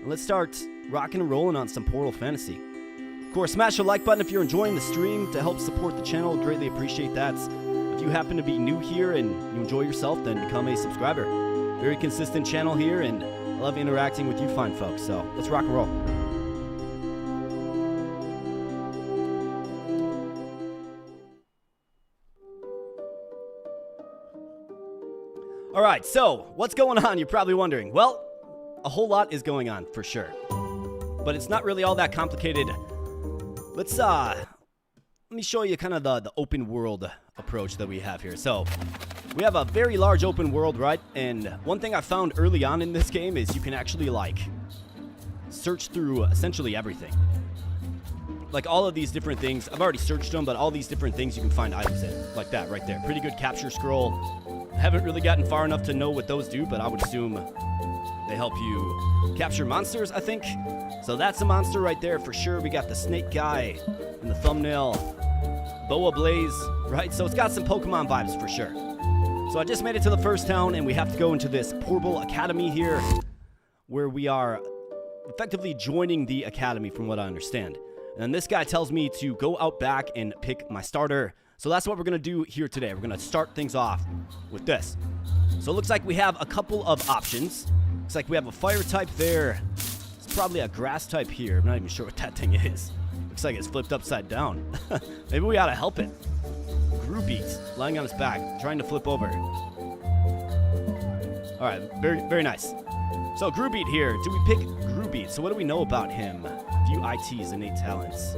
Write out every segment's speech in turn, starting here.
And let's start rocking and rolling on some Portal Fantasy. Of course, smash the like button if you're enjoying the stream to help support the channel. Greatly appreciate that. If you happen to be new here and you enjoy yourself, then become a subscriber. Very consistent channel here, and I love interacting with you fine folks. So let's rock and roll. All right, so what's going on? You're probably wondering. Well, a whole lot is going on for sure, but it's not really all that complicated. Let me show you kind of the open world approach that we have here. So we have a very large open world, right? And one thing I found early on in this game is you can actually like search through essentially everything. Like all of these different things, I've already searched them, but all these different things you can find items in, like that right there. Pretty good capture scroll. I haven't really gotten far enough to know what those do, but I would assume they help you capture monsters, I think. So that's a monster right there for sure. We got the snake guy in the thumbnail. Boa Blaze, right? So it's got some Pokemon vibes for sure. So I just made it to the first town, and we have to go into this Porble Academy here, where we are effectively joining the academy from what I understand. And then this guy tells me to go out back and pick my starter. So that's what we're going to do here today. We're going to start things off with this. So it looks like we have a couple of options. Looks like we have a fire type there. It's probably a grass type here. I'm not even sure what that thing is. Looks like it's flipped upside down. Maybe we ought to help it. Groupbeat, lying on his back, trying to flip over. All right, very, very nice. So Groupbeat here. Do we pick Groupbeat? So what do we know about him? Few ITs, innate talents.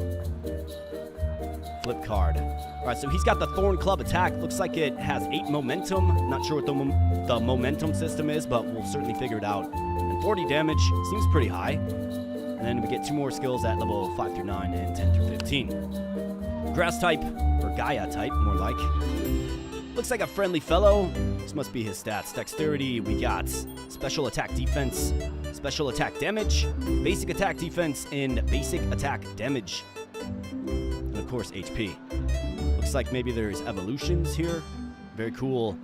Flip card. All right, so he's got the Thorn Club attack. Looks like it has 8 momentum. Not sure what the momentum system is, but we'll certainly figure it out. And 40 damage seems pretty high. And then we get 2 more skills at level 5 through 9 and 10 through 15. Grass type, or Gaia type, more like. Looks like a friendly fellow. This must be his stats. Dexterity, we got special attack defense, special attack damage, basic attack defense, and basic attack damage. And of course, HP. Looks like maybe there's evolutions here. Very cool.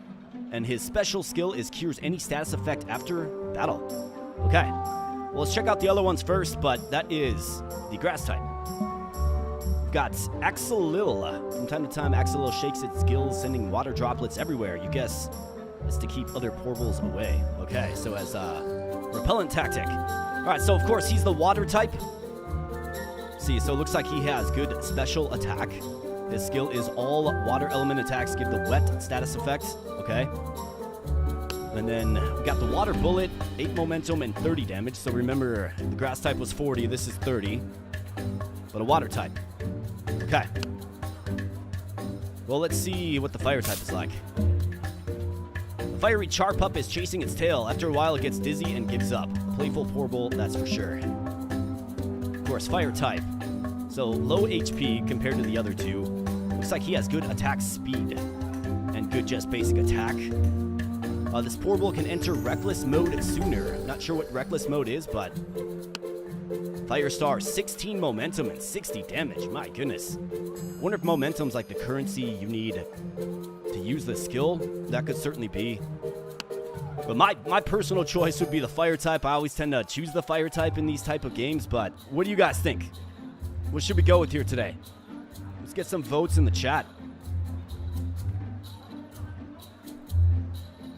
And his special skill is cures any status effect after battle. Okay. Well, let's check out the other ones first, but that is the grass type. We've got Axolil. From time to time, Axolil shakes its gills, sending water droplets everywhere. You guess it's to keep other Porbles away. Okay, so as a repellent tactic. All right, so of course, he's the water type. See, so it looks like he has good special attack. His skill is all water element attacks give the wet status effect. Okay. And then we got the water bullet, 8 momentum and 30 damage. So remember, the grass type was 40. This is 30. But a water type. Okay. Well, let's see what the fire type is like. The fiery Charpup is chasing its tail. After a while, it gets dizzy and gives up. A playful Porble, that's for sure. Of course, fire type. So low HP compared to the other two. Looks like he has good attack speed and good just basic attack. This Porble can enter reckless mode sooner. Not sure what reckless mode is, but Firestar, 16 momentum and 60 damage. My goodness. Wonder if momentum's like the currency you need to use the skill. That could certainly be. But my personal choice would be the fire type. I always tend to choose the fire type in these type of games, but what do you guys think? What should we go with here today? Let's get some votes in the chat.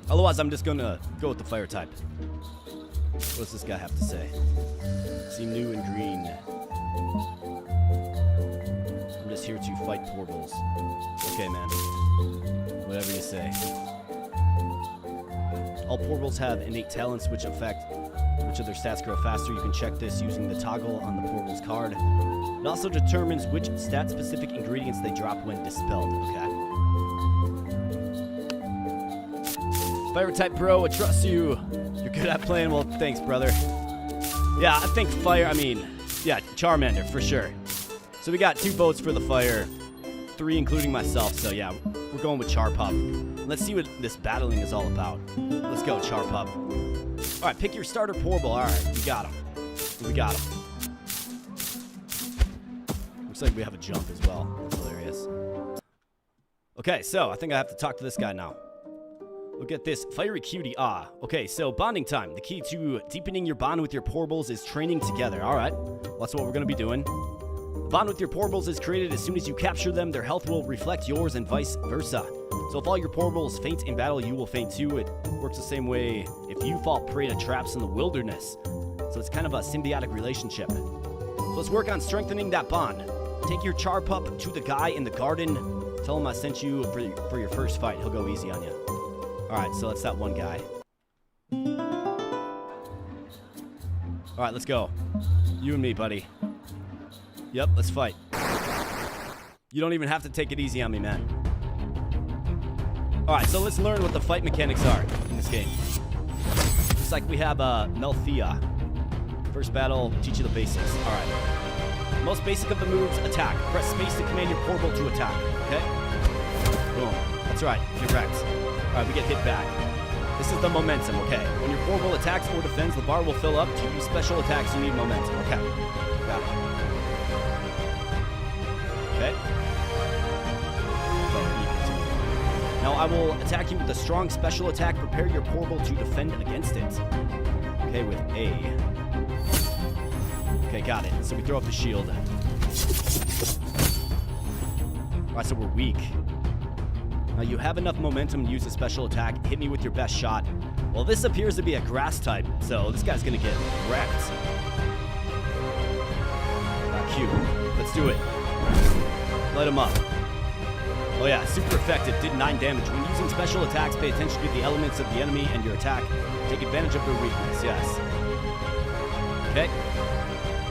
Otherwise, I'm just going to go with the fire type. What's this guy have to say? Seem new and green. I'm just here to fight Porbles. Okay, man. Whatever you say. All Porbles have innate talents which affect which of their stats grow faster. You can check this using the toggle on the Porbles card. It also determines which stat-specific ingredients they drop when dispelled. Okay. Fire type bro, I trust you. You're good at playing. Well, thanks, brother. Yeah, I think fire, yeah, Charmander, for sure. So we got 2 votes for the fire, 3 including myself. So yeah, we're going with Charpup. Let's see what this battling is all about. Let's go, Charpup. All right, pick your starter Porble. All right, we got him. We got him. Looks like we have a jump as well. That's hilarious. Okay, so I think I have to talk to this guy now. Look at this. Fiery cutie. Ah. Okay, so bonding time. The key to deepening your bond with your Porbles is training together. All right. Well, that's what we're going to be doing. The bond with your Porbles is created as soon as you capture them. Their health will reflect yours and vice versa. So if all your Porbles faint in battle, you will faint too. It works the same way if you fall prey to traps in the wilderness. So it's kind of a symbiotic relationship. So let's work on strengthening that bond. Take your char pup to the guy in the garden. Tell him I sent you for your first fight. He'll go easy on you. Alright, so that's that one guy. Alright, let's go. You and me, buddy. Yep, let's fight. You don't even have to take it easy on me, man. Alright, so let's learn what the fight mechanics are in this game. Looks like we have Melthea. First battle, teach you the basics. Alright. Most basic of the moves, attack. Press space to command your Porble to attack. Okay? Boom. That's right. Get wrecked. Alright, we get hit back. This is the momentum, okay? When your Porble attacks or defends, the bar will fill up. To use special attacks, you need momentum. Okay. Got it. Okay. Now I will attack you with a strong special attack. Prepare your Porble to defend against it. Okay, with A. Okay, got it. So we throw up the shield. Alright, so we're weak. Now you have enough momentum to use a special attack. Hit me with your best shot. Well, this appears to be a grass type, so this guy's gonna get wrecked. Cute. Let's do it. Light him up. Oh yeah, super effective. Did 9 damage. When using special attacks, pay attention to the elements of the enemy and your attack. Take advantage of their weakness, yes. Okay.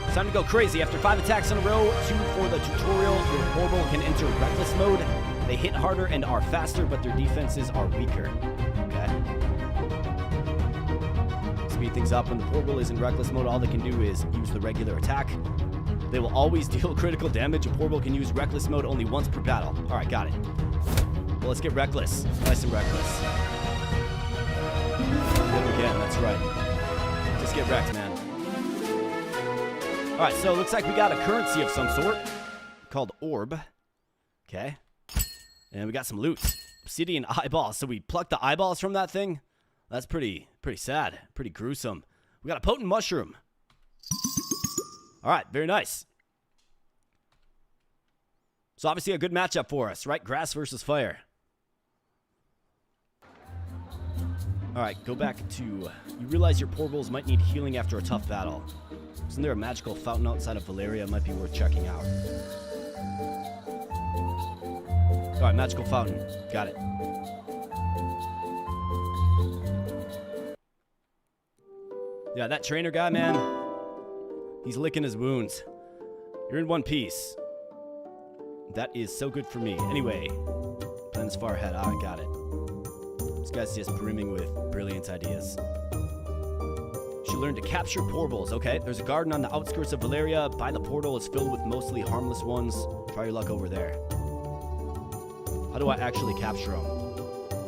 It's time to go crazy. After 5 attacks in a row, 2 for the tutorial, your Porble can enter reckless mode. They hit harder and are faster, but their defenses are weaker. Okay. Speed things up. When the Porble is in reckless mode, all they can do is use the regular attack. They will always deal critical damage. A Porble can use reckless mode only once per battle. All right, got it. Well, let's get reckless. Nice and reckless. Hit him again. That's right. Just get wrecked, man. All right, so it looks like we got a currency of some sort called orb. Okay. And we got some loot. Obsidian eyeballs. So we plucked the eyeballs from that thing? That's pretty sad. Pretty gruesome. We got a potent mushroom. All right, very nice. So obviously a good matchup for us, right? Grass versus fire. All right, go back to... You realize your Porbles might need healing after a tough battle. Isn't there a magical fountain outside of Valeria? Might be worth checking out. All right, magical fountain. Got it. Yeah, that trainer guy, man, he's licking his wounds. You're in one piece. That is so good for me. Anyway, plan this far ahead. I got it. This guy's just brimming with brilliant ideas. Should learn to capture Porbles. Okay, there's a garden on the outskirts of Valeria. By the portal, it's filled with mostly harmless ones. Try your luck over there. How do I actually capture them?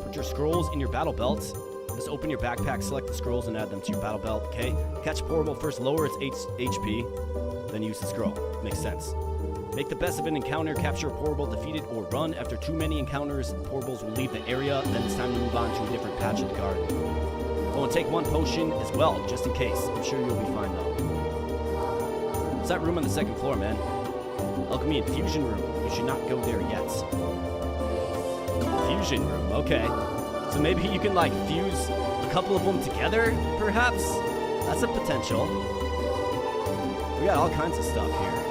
Put your scrolls in your battle belt. Just open your backpack, select the scrolls, and add them to your battle belt. Okay, catch Porble first, lower its HP, then use the scroll. Makes sense. Make the best of an encounter, capture a Porble, defeat it, or run. After too many encounters, Porbles will leave the area, then it's time to move on to a different patch of the garden. Oh, and take 1 potion as well, just in case. I'm sure you'll be fine, though. What's that room on the 2nd floor, man? Alchemy and Fusion Room. You should not go there yet. Fusion Room, okay. So maybe you can, like, fuse a couple of them together, perhaps? That's a potential. We got all kinds of stuff here.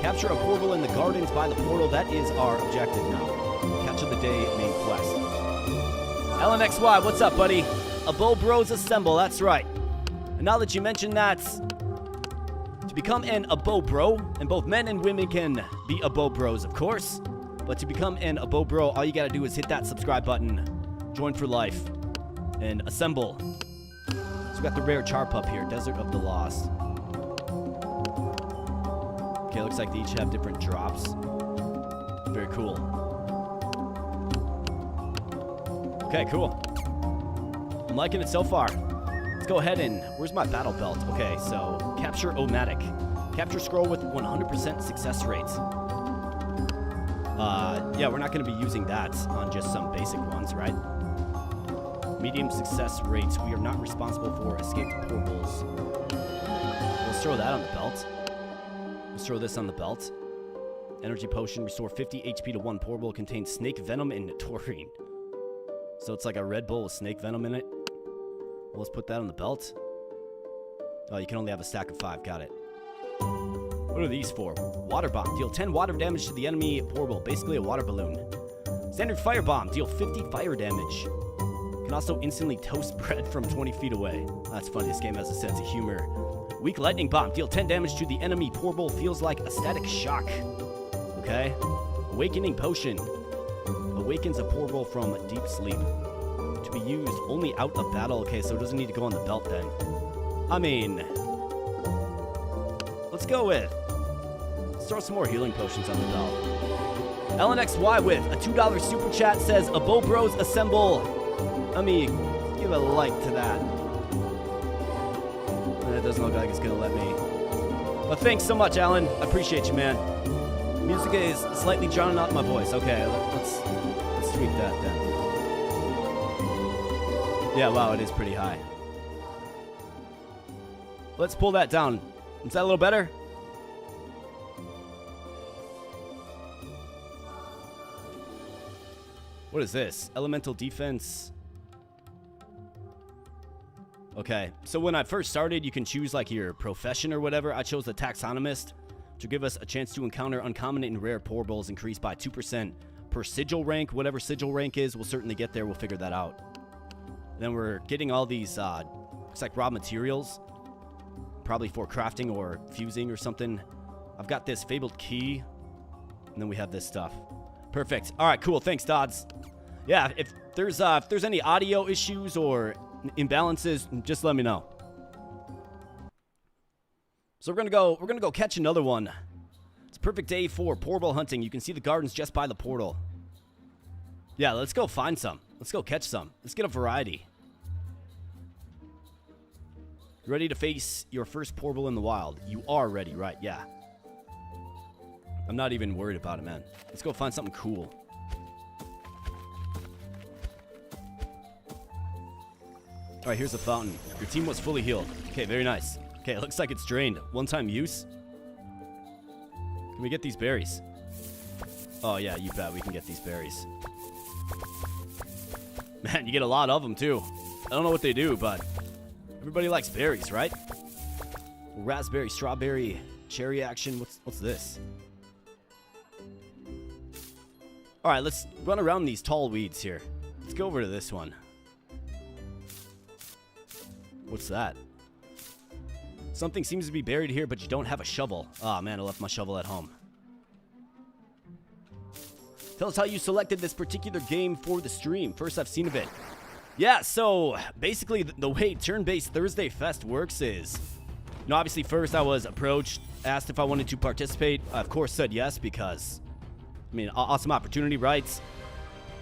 Capture a Porble in the gardens by the portal. That is our objective now. Catch of the day, main quest. LMXY, what's up, buddy? Abo Bros assemble, that's right. And now that you mentioned that, to become an Abo Bro, and both men and women can be Abo Bros, of course, but to become an Abo Bro, all you gotta do is hit that subscribe button, join for life, and assemble. So we got the rare char pup here, Desert of the Lost. Okay, looks like they each have different drops. Very cool. Okay, cool. I'm liking it so far. Let's go ahead and... Where's my battle belt? Okay, so capture Omatic. Capture scroll with 100% success rate. Yeah, we're not going to be using that on just some basic ones, right? Medium success rates. We are not responsible for escaped portals. Let's throw that on the belt. Let's throw this on the belt. Energy potion. Restore 50 HP to 1 portable. Contains snake venom and taurine. So it's like a Red Bull with snake venom in it. Well, let's put that on the belt. Oh, you can only have a stack of 5. Got it. What are these for? Water bomb. Deal 10 water damage to the enemy portable. Basically a water balloon. Standard fire bomb. Deal 50 fire damage. Can also instantly toast bread from 20 feet away. That's funny. This game has a sense of humor. Weak lightning bomb. Deal 10 damage to the enemy portable. Feels like a static shock. Okay. Awakening potion. Awakens a portable from deep sleep. To be used only out of battle. Okay, so it doesn't need to go on the belt then. I mean, let's go with. Let's throw some more healing potions on the belt. LNXY with a $2 super chat says, Abo Bros assemble. Let me give a like to that. It doesn't look like it's going to let me. But thanks so much, Alan. I appreciate you, man. Music is slightly drowning out my voice. Okay, let's tweak that then. Yeah, wow, it is pretty high. Let's pull that down. Is that a little better? What is this? Elemental defense. Okay, so when I first started, you can choose like your profession or whatever. I chose the taxonomist to give us a chance to encounter uncommon and rare portals increased by 2% per sigil rank. Whatever sigil rank is, we'll certainly get there. We'll figure that out. And then we're getting all these, looks like raw materials. Probably for crafting or fusing or something. I've got this fabled key. And then we have this stuff. Perfect. All right, cool. Thanks, Dodds. Yeah, if there's any audio issues or imbalances, just let me know. So we're gonna go catch another one. It's a perfect day for portal hunting. You can see the gardens just by the portal. Yeah, let's go find some. Let's go catch some. Let's get a variety. Ready to face your first portal in the wild? You are ready, right? Yeah. I'm not even worried about it, man. Let's go find something cool. All right, here's the fountain. Your team was fully healed. Okay, very nice. Okay, it looks like it's drained. One-time use. Can we get these berries? Oh, yeah, you bet we can get these berries. Man, you get a lot of them, too. I don't know what they do, but everybody likes berries, right? Raspberry, strawberry, cherry action. What's this? All right, let's run around these tall weeds here. Let's go over to this one. What's that? Something seems to be buried here, but you don't have a shovel. Oh, man, I left my shovel at home. Tell us how you selected this particular game for the stream. First I've seen of it. Yeah, so basically the way Turn-Based Thursday Fest works is, you know, obviously first I was approached, asked if I wanted to participate. I, of course, said yes because, I mean, awesome opportunity, right?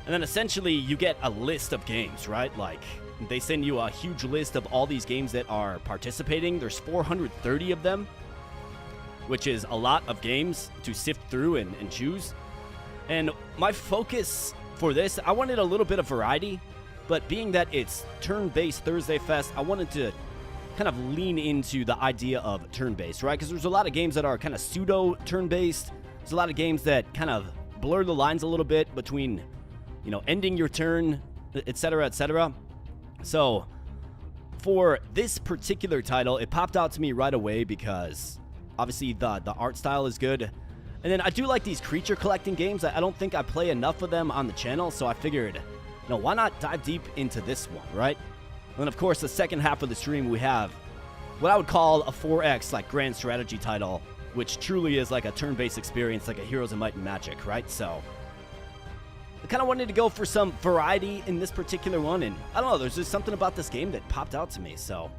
And then essentially you get a list of games, right? Like, they send you a huge list of all these games that are participating. There's 430 of them, which is a lot of games to sift through and choose. And my focus for this, I wanted a little bit of variety, but being that it's Turn-Based Thursday Fest, I wanted to kind of lean into the idea of turn-based, right? Because there's a lot of games that are kind of pseudo-turn-based. There's a lot of games that kind of blur the lines a little bit between, you know, ending your turn, etc., etc. So for this particular title, it popped out to me right away because obviously the art style is good. And then I do like these creature collecting games. I don't think I play enough of them on the channel, so I figured, you know, why not dive deep into this one, right? And then, of course, the second half of the stream, we have what I would call a 4X, like, grand strategy title, which truly is like a turn-based experience, like a Heroes of Might and Magic, right? So I kind of wanted to go for some variety in this particular one, and I don't know, there's just something about this game that popped out to me, so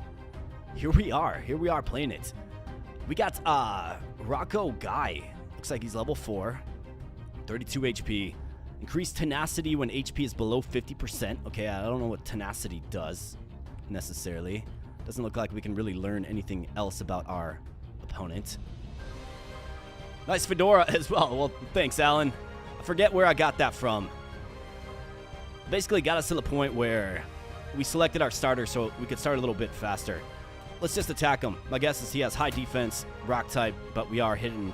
here we are playing it. We got Rocco Guy. Looks like he's level 4, 32 HP. Increased tenacity when HP is below 50%. Okay, I don't know what tenacity does necessarily. Doesn't look like we can really learn anything else about our opponent. Nice fedora as well. Well, thanks, Alan. I forget where I got that from. Basically got us to the point where we selected our starter so we could start a little bit faster. Let's just attack him. My guess is he has high defense, rock type, but we are hitting,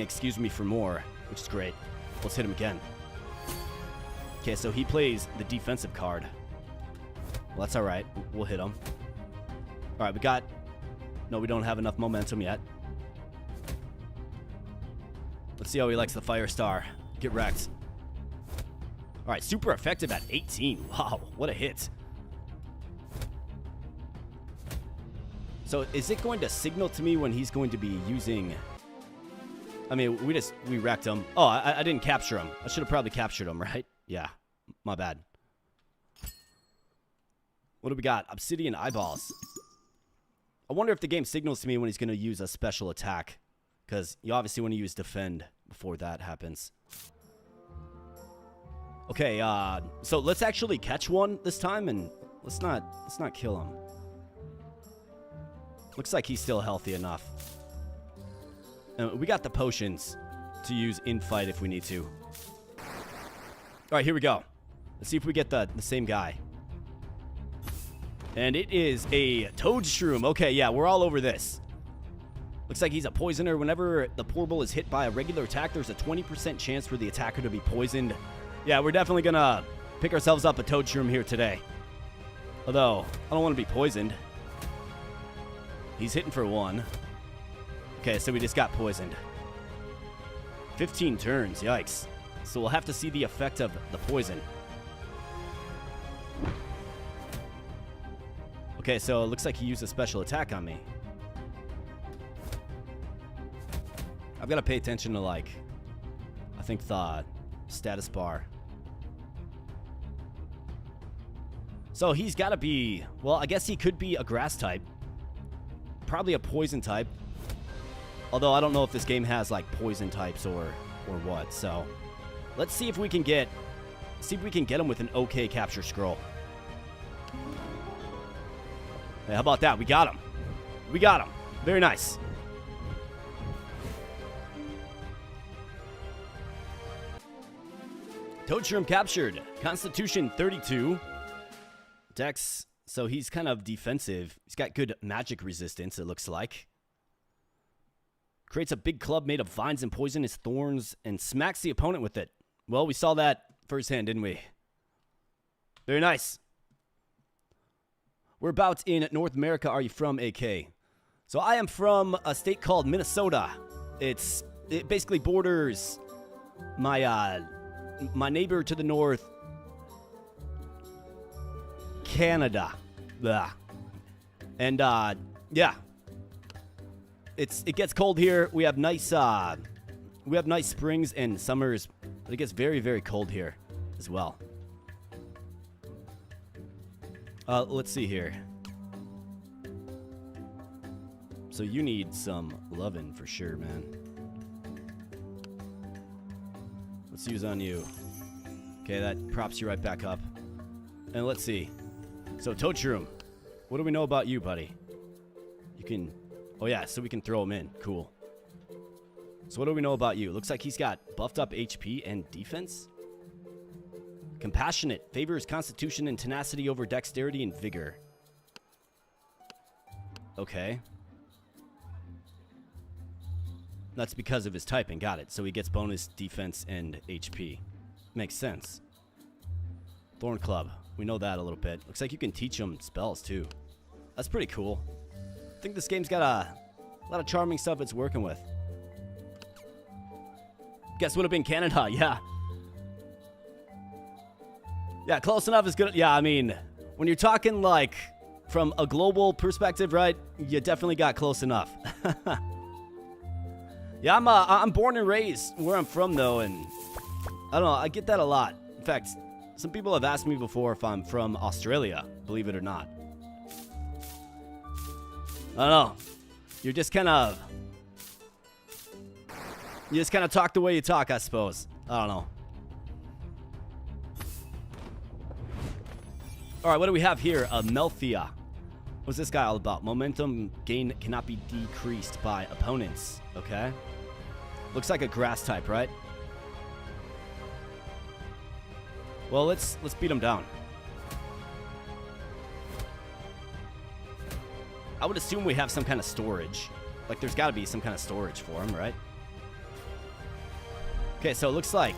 excuse me, for more, which is great. Let's hit him again. Okay, so he plays the defensive card. Well, that's all right. We'll hit him. All right, we got... No, we don't have enough momentum yet. Let's see how he likes the fire star. Get wrecked. All right, super effective at 18. Wow, what a hit. So is it going to signal to me when he's going to be using... I mean, we wrecked him. Oh, I didn't capture him. I should have probably captured him, right? Yeah, my bad. What do we got? Obsidian eyeballs. I wonder if the game signals to me when he's going to use a special attack. Because you obviously want to use defend before that happens. Okay, so let's actually catch one this time, and let's not kill him. Looks like he's still healthy enough. And we got the potions to use in fight if we need to. All right, here we go. Let's see if we get the same guy. And it is a toad shroom. Okay, yeah, we're all over this. Looks like he's a poisoner. Whenever the Porble is hit by a regular attack, there's a 20% chance for the attacker to be poisoned. Yeah, we're definitely going to pick ourselves up a toad shroom here today. Although, I don't want to be poisoned. He's hitting for 1. Okay, so we just got poisoned. 15 turns, yikes. So we'll have to see the effect of the poison. Okay, so it looks like he used a special attack on me. I've got to pay attention to, like, I think the status bar. So he's got to be, well, I guess he could be a grass type. Probably a poison type. Although I don't know if this game has, like, poison types or what. So let's see if we can get him with an okay capture scroll. Hey, how about that? We got him. We got him. Very nice. Toad shroom captured. Constitution 32. Dex, so he's kind of defensive. He's got good magic resistance, it looks like. Creates a big club made of vines and poisonous thorns and smacks the opponent with it. Well, we saw that firsthand, didn't we? Very nice. Whereabouts in North America are you from, AK? So I am from a state called Minnesota. It basically borders my neighbor to the north, Canada. Blah. And yeah. It gets cold here. We have nice springs and summers, but it gets very, very cold here as well. Let's see here. So you need some lovin' for sure, man. Let's use on you. Okay, that props you right back up. And let's see. So Toad shroom, what do we know about you, buddy? You can... Oh yeah, so we can throw him in. Cool. So what do we know about you? Looks like he's got buffed up HP and defense. Compassionate. Favors constitution and tenacity over dexterity and vigor. Okay. That's because of his typing. Got it. So he gets bonus defense and HP. Makes sense. Thorn Club. We know that a little bit. Looks like you can teach him spells too. That's pretty cool. I think this game's got a lot of charming stuff it's working with. Guess would have been Canada. Yeah. Yeah, close enough is good. Yeah, I mean, when you're talking like from a global perspective, right? You definitely got close enough. Yeah, I'm born and raised where I'm from though, and I don't know, I get that a lot. In fact, some people have asked me before if I'm from Australia, believe it or not. I don't know. You just kind of talk the way you talk, I suppose. I don't know. All right, what do we have here? Melthia. What's this guy all about? Momentum gain cannot be decreased by opponents. Okay. Looks like a grass type, right? Well, let's beat him down. I would assume we have some kind of storage. Like, there's got to be some kind of storage for him, right? Okay, so it looks like...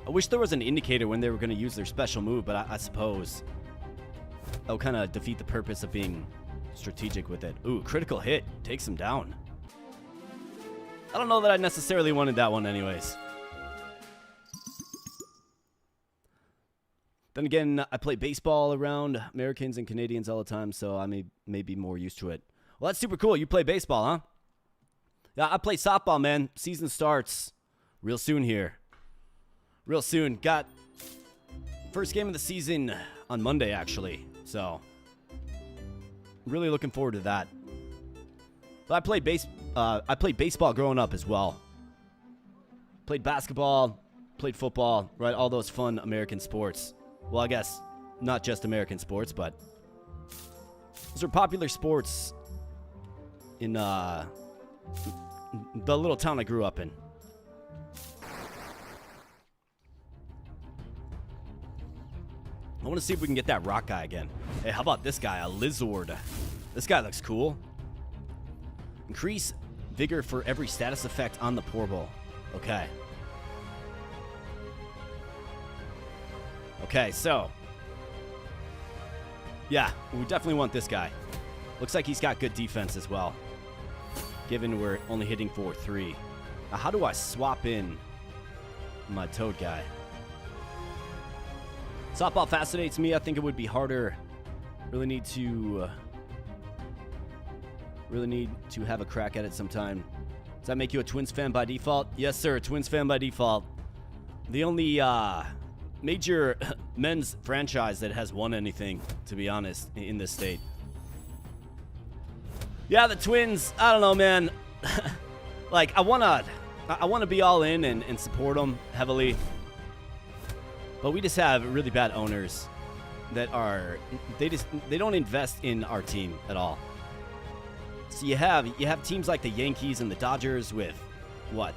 I wish there was an indicator when they were going to use their special move, but I suppose that would kind of defeat the purpose of being strategic with it. Ooh, critical hit. Takes him down. I don't know that I necessarily wanted that one anyways. Then again, I play baseball around Americans and Canadians all the time, so I may be more used to it. Well, that's super cool. You play baseball, huh? Yeah, I play softball, man. Season starts real soon here. Real soon. Got first game of the season on Monday, actually. So, really looking forward to that. But I played baseball growing up as well. Played basketball, played football, right? All those fun American sports. Well, I guess not just American sports, but those are popular sports in the little town I grew up in. I want to see if we can get that rock guy again. Hey, how about this guy, a lizard? This guy looks cool. Increase vigor for every status effect on the Porble. Okay. Okay, so. Yeah, we definitely want this guy. Looks like he's got good defense as well. Given we're only hitting for 3. Now, how do I swap in my toad guy? Softball fascinates me. I think it would be harder. Really need to have a crack at it sometime. Does that make you a Twins fan by default? Yes, sir. Twins fan by default. The only major men's franchise that has won anything, to be honest, in this state. Yeah, the Twins. I don't know, man. Like, I wanna be all in and support them heavily. But we just have really bad owners that are they don't invest in our team at all. So you have teams like the Yankees and the Dodgers with what,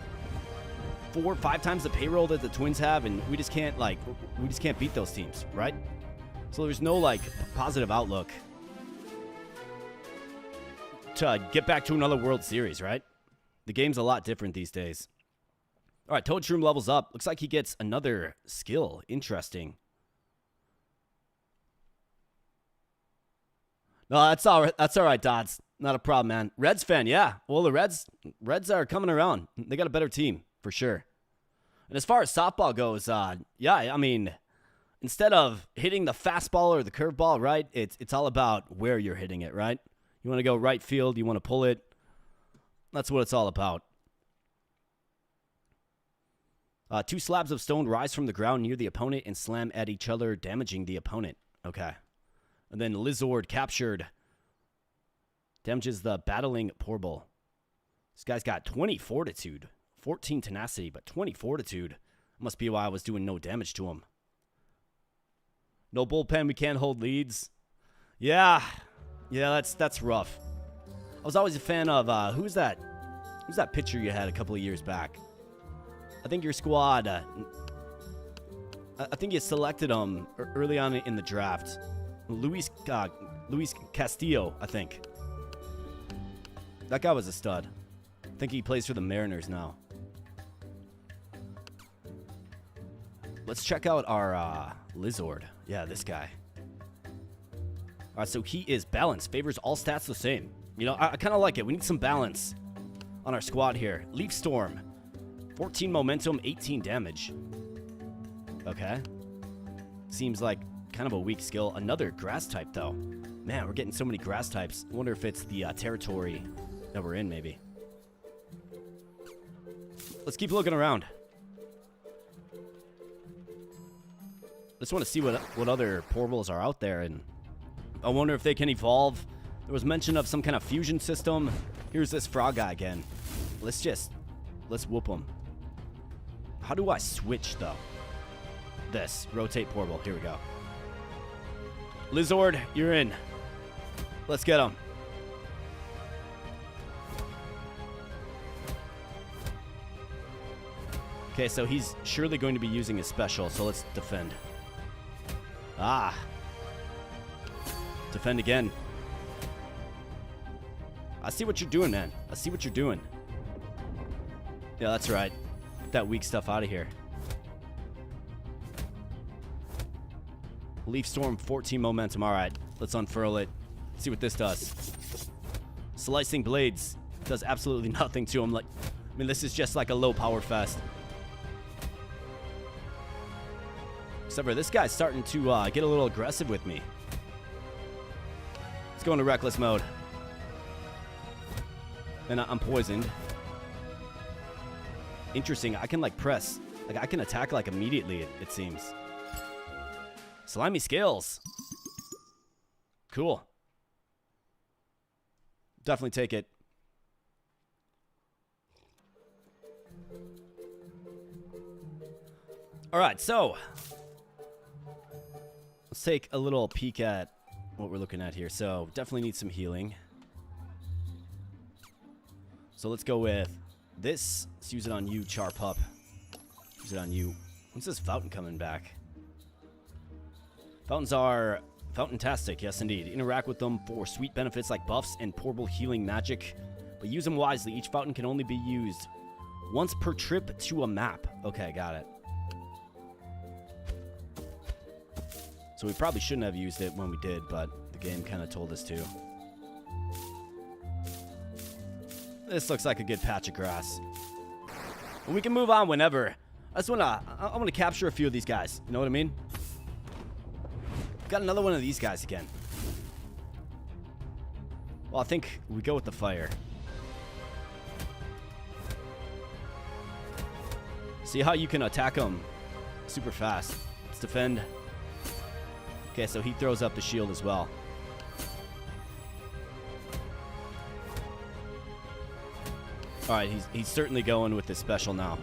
4 or 5 times the payroll that the Twins have, and we just can't beat those teams, right? So there's no like positive outlook to get back to another World Series, right? The game's a lot different these days. All right, Toad Shroom levels up. Looks like he gets another skill. Interesting. No, that's all right. That's all right, Dodds. Not a problem, man. Reds fan, yeah. Well, the Reds are coming around. They got a better team for sure. And as far as softball goes, yeah, I mean, instead of hitting the fastball or the curveball, right? It's all about where you're hitting it, right? You want to go right field. You want to pull it. That's what it's all about. 2 slabs of stone rise from the ground near the opponent and slam at each other, damaging the opponent. Okay. And then Lizard captured. Damages the battling Porble. This guy's got 20 fortitude. 14 tenacity, but 20 fortitude. Must be why I was doing no damage to him. No bullpen, we can't hold leads. Yeah, that's rough. I was always a fan of, who's that pitcher you had a couple of years back? I think your squad, I think you selected him early on in the draft. Luis Castillo, I think. That guy was a stud. I think he plays for the Mariners now. Let's check out our Lizard. Yeah, this guy. All right, so he is balanced. Favors all stats the same. You know, I kind of like it. We need some balance on our squad here. Leaf Storm. 14 momentum, 18 damage. Okay. Seems like kind of a weak skill. Another grass type, though. Man, we're getting so many grass types. I wonder if it's the territory that we're in, maybe. Let's keep looking around. Just want to see what other Porbles are out there, and I wonder if they can evolve. There was mention of some kind of fusion system. Here's this frog guy again. Let's whoop him. How do I switch, though? This. Rotate Porble. Here we go. Lizard, you're in. Let's get him. Okay, so he's surely going to be using his special, so let's defend. Ah. Defend again. I see what you're doing, man. I see what you're doing. Yeah, that's right. Get that weak stuff out of here. Leaf Storm, 14 momentum. All right, let's unfurl it. See what this does. Slicing Blades does absolutely nothing to him. Like, I mean, this is just like a low power fest. Except for this guy's starting to get a little aggressive with me. Let's go into reckless mode. And I'm poisoned. Interesting. I can like press. Like I can attack like immediately, it seems. Slimy Scales. Cool. Definitely take it. All right, so let's take a little peek at what we're looking at here. So definitely need some healing. So let's go with this. Let's use it on you, Char Pup. Use it on you. When's this fountain coming back? Fountains are fountain-tastic, yes indeed. Interact with them for sweet benefits like buffs and portable healing magic. But use them wisely. Each fountain can only be used once per trip to a map. Okay, got it. So we probably shouldn't have used it when we did, but the game kind of told us to. This looks like a good patch of grass. And we can move on whenever. I want to capture a few of these guys. You know what I mean? Got another one of these guys again. Well, I think we go with the fire. See how you can attack them super fast. Let's defend. Okay, so he throws up the shield as well. All right, he's certainly going with this special now.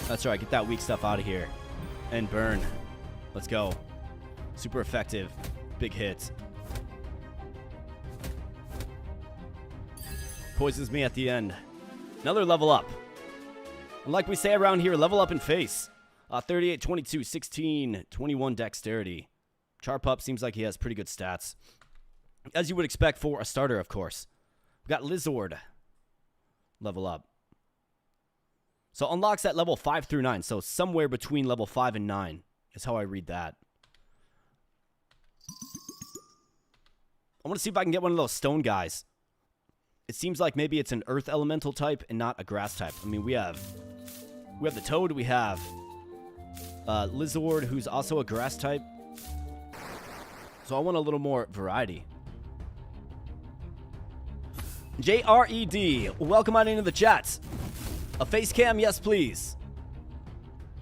That's right, get that weak stuff out of here. And burn. Let's go. Super effective. Big hit. Poisons me at the end. Another level up. And like we say around here, level up in face. 38, 22, 16, 21 dexterity. Charpup seems like he has pretty good stats. As you would expect for a starter, of course. We got Lizard. Level up. So unlocks at level 5 through 9. So somewhere between level 5 and 9 is how I read that. I want to see if I can get one of those stone guys. It seems like maybe it's an earth elemental type and not a grass type. I mean, we have the toad. We have Lizard, who's also a grass type. So I want a little more variety. JRED, welcome on into the chat. A face cam, yes please.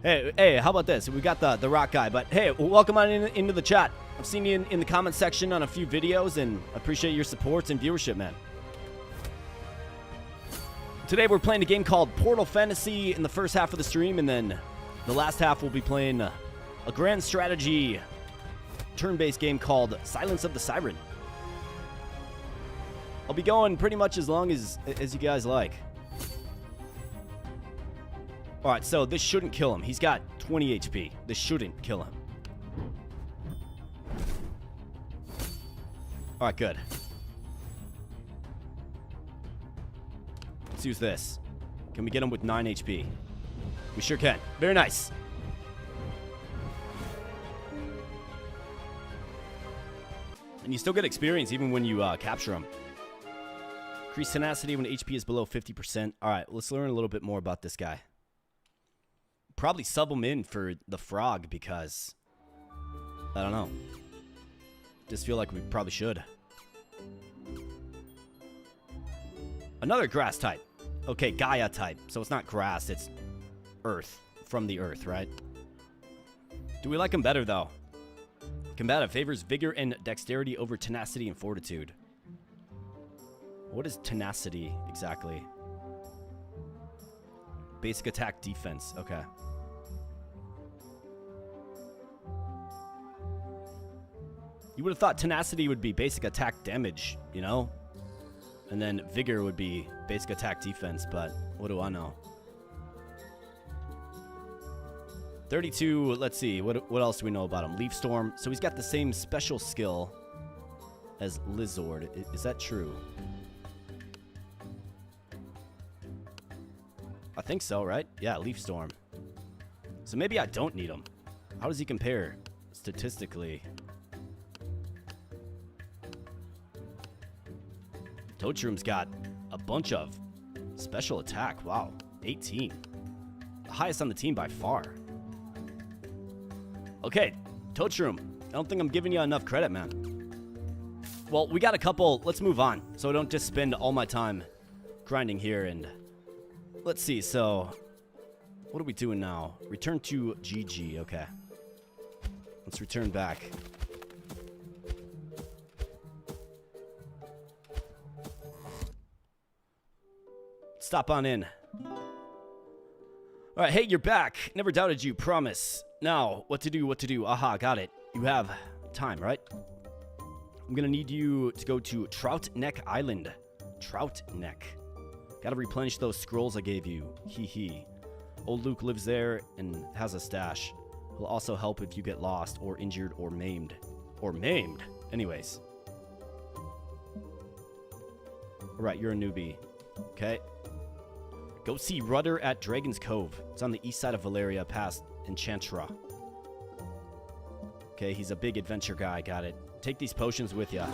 Hey, how about this? We got the rock guy, but hey, welcome on into the chat. I've seen you in the comment section on a few videos, and I appreciate your support and viewership, man. Today we're playing a game called Portal Fantasy in the first half of the stream, and then the last half we'll be playing a grand strategy turn-based game called Silence of the Siren. I'll be going pretty much as long as you guys like. Alright, so this shouldn't kill him. He's got 20 HP. This shouldn't kill him. Alright, good. Let's use this. Can we get him with 9 HP? We sure can. Very nice. And you still get experience even when you capture him. Increase tenacity when HP is below 50%. Alright, let's learn a little bit more about this guy. Probably sub him in for the frog because I don't know. Just feel like we probably should. Another grass type. Okay, Gaia type. So it's not grass, it's earth. From the earth, right? Do we like him better though? Combative favors vigor and dexterity over tenacity and fortitude. What is tenacity exactly? Basic attack defense. Okay. You would have thought tenacity would be basic attack damage, you know? And then vigor would be basic attack defense, but what do I know? 32, let's see. What else do we know about him? Leaf Storm. So he's got the same special skill as Lizard. Is that true? I think so, right? Yeah, Leaf Storm. So maybe I don't need him. How does he compare statistically? Toadshroom's got a bunch of special attack. Wow, 18. The highest on the team by far. Okay, Toadshroom, I don't think I'm giving you enough credit, man. Well, we got a couple. Let's move on so I don't just spend all my time grinding here. And let's see. So what are we doing now? Return to GG. Okay. Let's return back. Stop on in. All right, hey, you're back. Never doubted you, promise. Now, what to do? Aha, got it. You have time, right? I'm gonna need you to go to Trout Neck Island. Trout Neck. Gotta replenish those scrolls I gave you. Hee hee. Old Luke lives there and has a stash. He'll also help if you get lost or injured or maimed. Or maimed. Anyways. Alright, you're a newbie. Okay. Go see Rudder at Dragon's Cove. It's on the east side of Valeria past Enchantra. Okay, he's a big adventure guy. Got it. Take these potions with ya.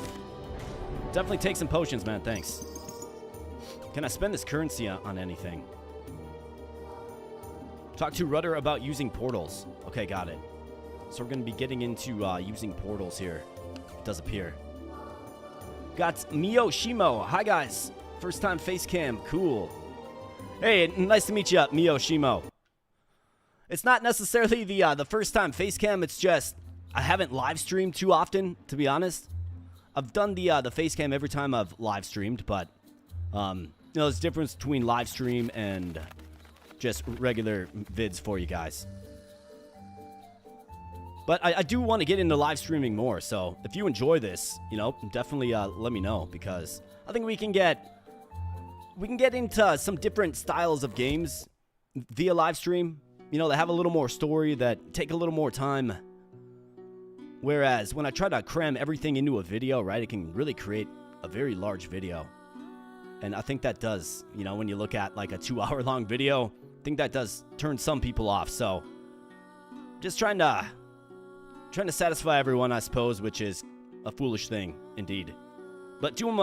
Definitely take some potions, man. Thanks. Can I spend this currency on anything? Talk to Rudder about using portals. Okay, got it. So we're going to be getting into using portals here. It does appear. Got Mio Shimo. Hi, guys. First time face cam. Cool. Hey, nice to meet you, Mio Shimo. It's not necessarily the first time face cam. It's just I haven't live streamed too often, to be honest. I've done the face cam every time I've live streamed, but you know, there's a difference between live stream and just regular vids for you guys. But I do want to get into live streaming more, so if you enjoy this, you know, definitely let me know, because I think we can get into some different styles of games via live stream. You know, that have a little more story, that take a little more time. Whereas when I try to cram everything into a video, right, it can really create a very large video. And I think that does, you know, when you look at like a 2-hour-long video, I think that does turn some people off. So just trying to satisfy everyone, I suppose, which is a foolish thing indeed. But doing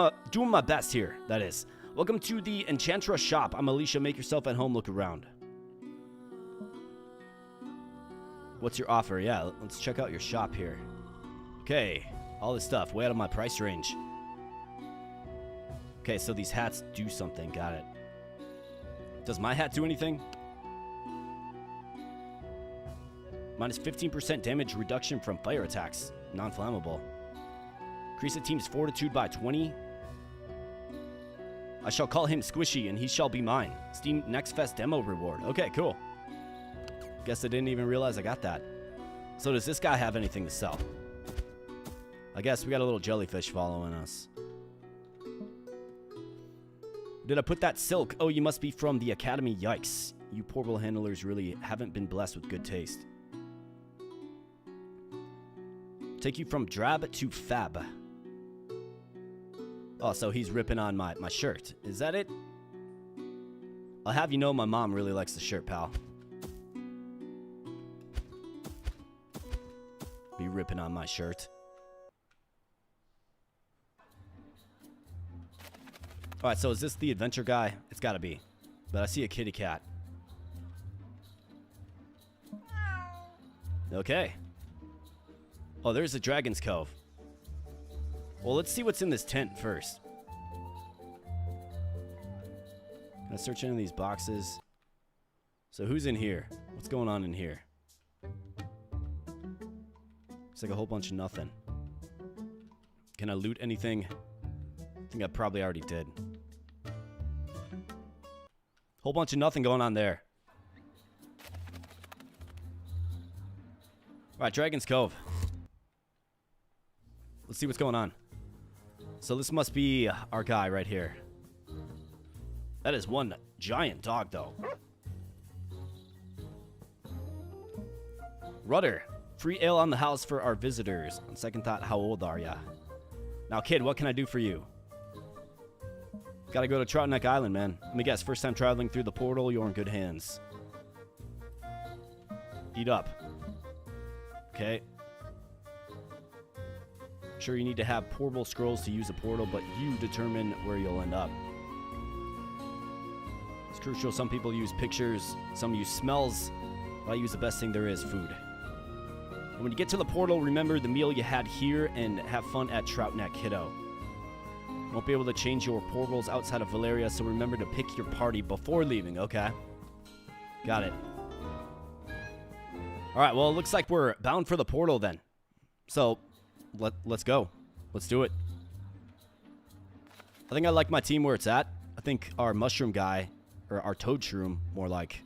my best here, that is. Welcome to the Enchantra shop. I'm Alicia. Make yourself at home. Look around. What's your offer? Yeah, let's check out your shop here. Okay, all this stuff way out of my price range. Okay, so these hats do something. Got it. Does my hat do anything? Minus 15% damage reduction from fire attacks. Non-flammable. Increase the team's fortitude by 20. I shall call him Squishy, and he shall be mine. Steam Next Fest demo reward. Okay, cool. Guess I didn't even realize I got that. So does this guy have anything to sell? I guess we got a little jellyfish following us. Did I put that silk? Oh, you must be from the academy. Yikes. You Porble handlers really haven't been blessed with good taste. Take you from drab to fab. Oh, so he's ripping on my shirt. Is that it? I'll have you know my mom really likes the shirt, pal. Be ripping on my shirt. Alright, so is this the adventure guy? It's gotta be. But I see a kitty cat. Okay. Oh, there's a Dragon's Cove. Well, let's see what's in this tent first. Can I search any of these boxes? So who's in here? What's going on in here? Looks like a whole bunch of nothing. Can I loot anything? I think I probably already did. Whole bunch of nothing going on there. Alright, Dragon's Cove. Let's see what's going on. So this must be our guy right here. That is one giant dog, though. Rudder. Free ale on the house for our visitors. On second thought, how old are ya? Now, kid, what can I do for you? Gotta go to Trout Neck Island, man. Let me guess, first time traveling through the portal, you're in good hands. Eat up. Okay. Sure, you need to have portable scrolls to use a portal, but you determine where you'll end up. It's crucial. Some people use pictures, some use smells. I use the best thing there is, food. And when you get to the portal, remember the meal you had here and have fun at Trout Neck, kiddo. Won't be able to change your portals outside of Valeria, so remember to pick your party before leaving, okay? Got it. Alright, well, it looks like we're bound for the portal then. So, let's go. Let's do it. I think I like my team where it's at. I think our mushroom guy, or our toad shroom, more like,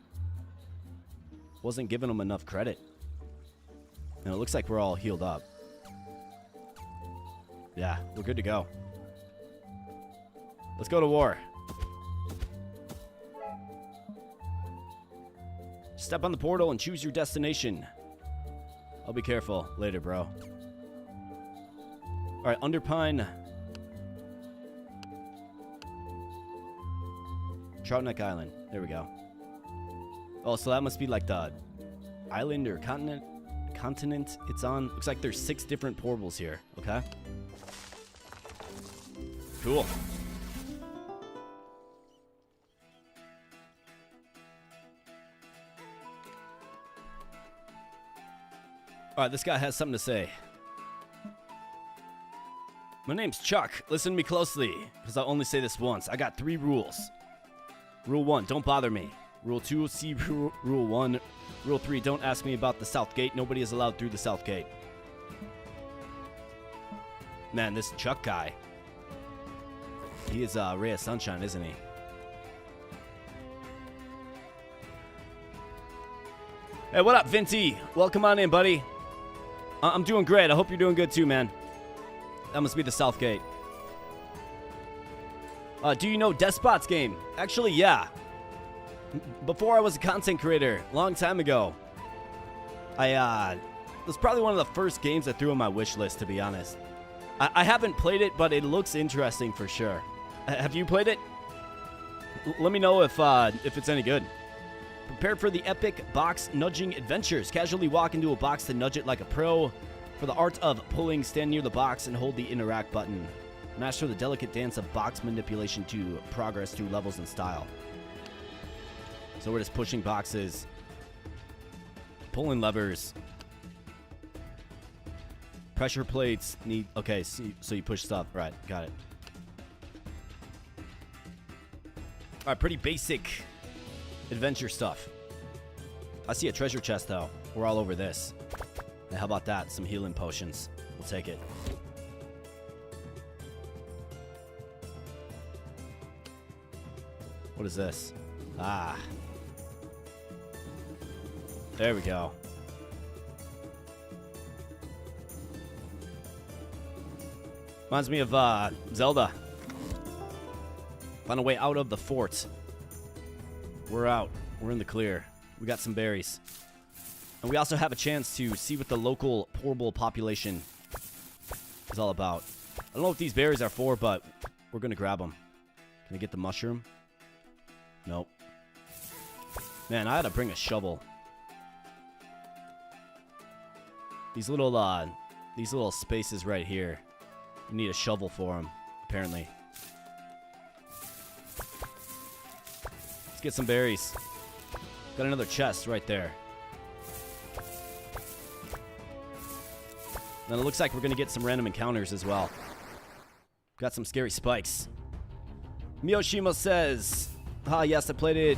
wasn't giving him enough credit. And it looks like we're all healed up. Yeah, we're good to go. Let's go to war. Step on the portal and choose your destination. I'll be careful. Later, bro. Alright, Underpine. Trout Neck Island. There we go. Oh, so that must be like the island or continent it's on. Looks like there's 6 different portals here. Okay. Cool. Alright, this guy has something to say. My name's Chuck. Listen to me closely, because I'll only say this once. I got 3 rules. Rule 1, don't bother me. Rule 2, see Rule 1. Rule 3, don't ask me about the South Gate. Nobody is allowed through the South Gate. Man, this Chuck guy. He is a ray of sunshine, isn't he? Hey, what up, Vinty? Welcome on in, buddy. I'm doing great. I hope you're doing good too, man. That must be the South Gate. Do you know Despot's game? Actually, yeah. Before I was a content creator, long time ago. It was probably one of the first games I threw on my wish list, to be honest. I haven't played it, but it looks interesting for sure. Have you played it? Let me know if it's any good. Prepare for the epic box nudging adventures. Casually walk into a box to nudge it like a pro. For the art of pulling, stand near the box and hold the interact button. Master the delicate dance of box manipulation to progress through levels and style. So we're just pushing boxes, pulling levers, pressure plates. Okay, so you push stuff. Right, got it. All right, pretty basic adventure stuff. I see a treasure chest, though. We're all over this. Now, how about that? Some healing potions. We'll take it. What is this? Ah. There we go. Reminds me of Zelda. Found a way out of the fort. We're out. We're in the clear. We got some berries. And we also have a chance to see what the local Porble population is all about. I don't know what these berries are for, but we're going to grab them. Can I get the mushroom? Nope. Man, I had to bring a shovel. These little spaces right here. You need a shovel for them, apparently. Let's get some berries. Got another chest right there. Then it looks like we're going to get some random encounters as well. Got some scary spikes. Miyoshima says, yes, I played it.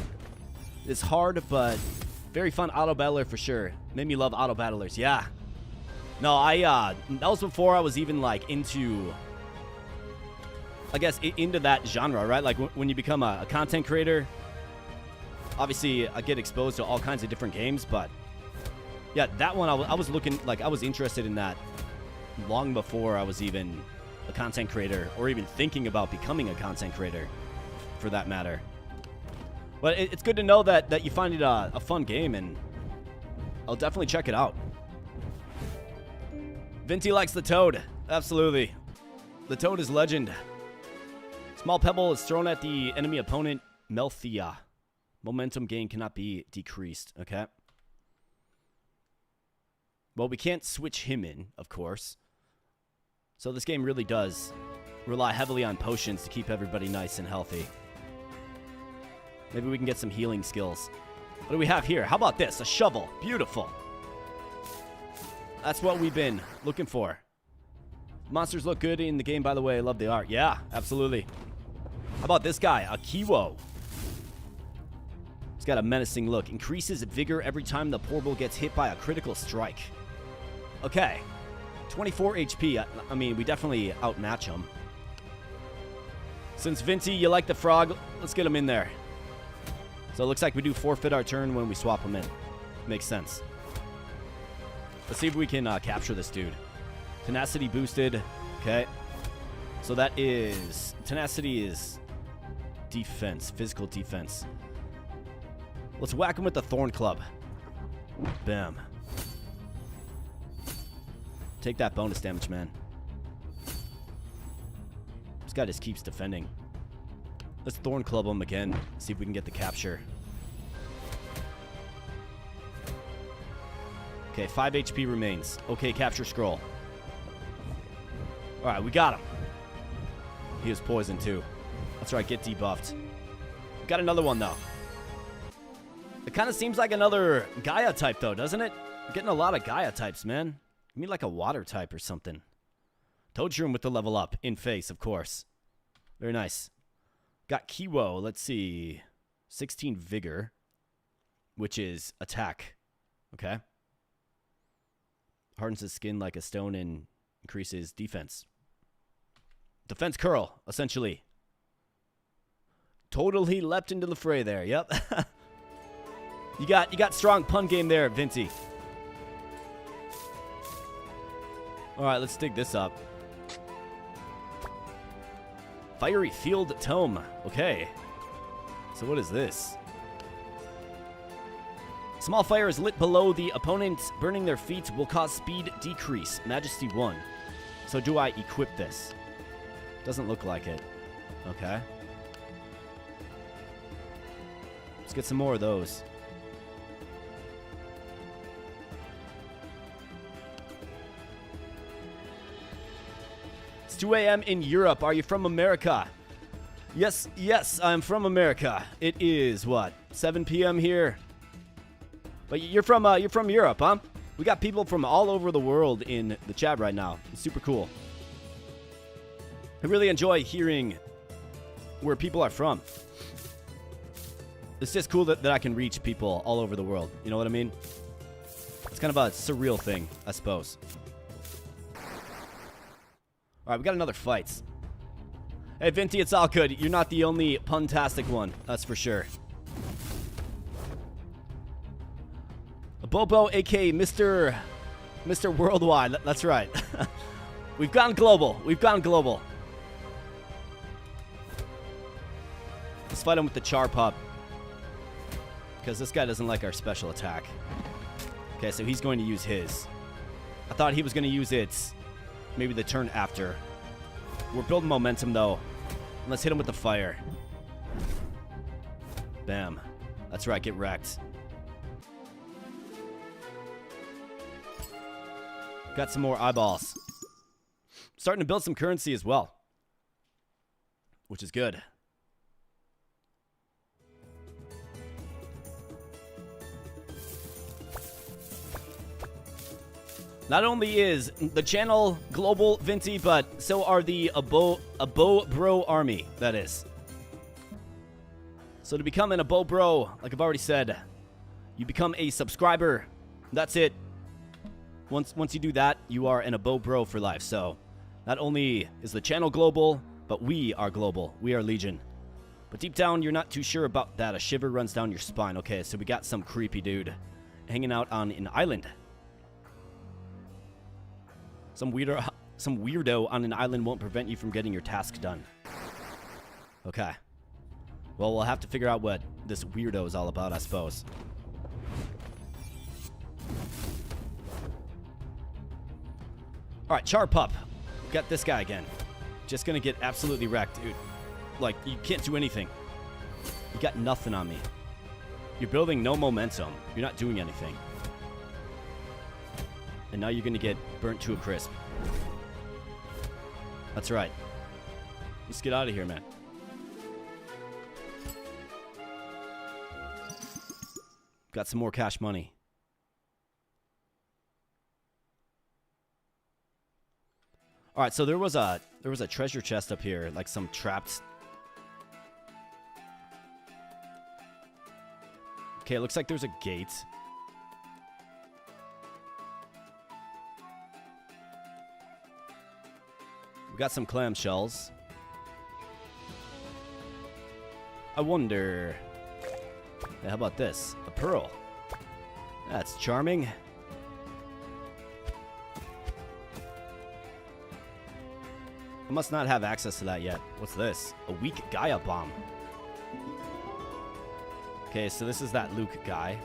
It's hard, but very fun auto battler for sure. Made me love auto battlers. Yeah. No, that was before I was even, like, into, I guess, into that genre, right? Like, when you become a content creator, obviously, I get exposed to all kinds of different games, but, yeah, that one, I was looking, like, I was interested in that long before I was even a content creator, or even thinking about becoming a content creator, for that matter. But it's good to know that you find it a fun game, and I'll definitely check it out. Vinty likes the toad. Absolutely. The toad is legend. Small pebble is thrown at the enemy opponent, Melthea. Momentum gain cannot be decreased. Okay. Well, we can't switch him in, of course. So this game really does rely heavily on potions to keep everybody nice and healthy. Maybe we can get some healing skills. What do we have here? How about this? A shovel. Beautiful. That's what we've been looking for. Monsters look good in the game, by the way. I love the art. Yeah, absolutely. How about this guy? A Kiwo. He's got a menacing look. Increases vigor every time the Porble gets hit by a critical strike. Okay. 24 HP. I mean, we definitely outmatch him. Since Vinci, you like the frog, let's get him in there. So it looks like we do forfeit our turn when we swap him in. Makes sense. Let's see if we can capture this dude. Tenacity boosted. Okay. So that is... Tenacity is defense. Physical defense. Let's whack him with the Thorn Club. Bam. Take that bonus damage, man. This guy just keeps defending. Let's Thorn Club him again. See if we can get the capture. Okay, 5 HP remains. Okay, capture scroll. Alright, we got him. He was poisoned too. That's right, get debuffed. We got another one though. It kind of seems like another Gaia type though, doesn't it? We're getting a lot of Gaia types, man. You mean like a water type or something. Toadshroom with the level up. In face, of course. Very nice. Got Kiwo. Let's see. 16 vigor. Which is attack. Okay. Hardens his skin like a stone and increases defense. Defense curl, essentially. Totally leapt into the fray there. Yep. You got strong pun game there, Vinci. Alright, let's dig this up. Fiery Field Tome. Okay. So what is this? Small fire is lit below the opponent. Burning their feet will cause speed decrease. Majesty 1. So do I equip this? Doesn't look like it. Okay. Let's get some more of those. It's 2 a.m. in Europe. Are you from America? Yes, I'm from America. It is, what, 7 p.m. here? But you're from Europe, huh? We got people from all over the world in the chat right now. It's super cool. I really enjoy hearing where people are from. It's just cool that I can reach people all over the world. You know what I mean? It's kind of a surreal thing, I suppose. All right, we got another fight. Hey, Vinti, it's all good. You're not the only puntastic one. That's for sure. Bobo, a.k.a. Mr. Worldwide. That's right. We've gone global. We've gone global. Let's fight him with the Char Pup. Because this guy doesn't like our special attack. Okay, so he's going to use his. I thought he was going to use it maybe the turn after. We're building momentum, though. Let's hit him with the fire. Bam. That's right, get wrecked. Got some more eyeballs. Starting to build some currency as well. Which is good. Not only is the channel global, Vinci, but so are the Abo Bro army, that is. So to become an Abo Bro, like I've already said, you become a subscriber. That's it. Once you do that, you are an Abo Bro for life. So not only is the channel global, but we are global. We are Legion. But deep down, you're not too sure about that. A shiver runs down your spine. Okay, so we got some creepy dude hanging out on an island. Some weirdo on an island won't prevent you from getting your task done. Okay. Well, we'll have to figure out what this weirdo is all about, I suppose. All right, Char Pup. Got this guy again. just gonna get absolutely wrecked, dude. Like, you can't do anything. You got nothing on me. You're building no momentum. You're not doing anything. And now you're gonna get burnt to a crisp. That's right. Let's get out of here, man. Got some more cash money. All right, so there was a treasure chest up here, like some trapped. Okay, it looks like there's a gate. We got some clamshells. I wonder. Yeah, how about this? A pearl. That's charming. I must not have access to that yet. What's this? A weak Gaia bomb. Okay, so this is that Luke guy.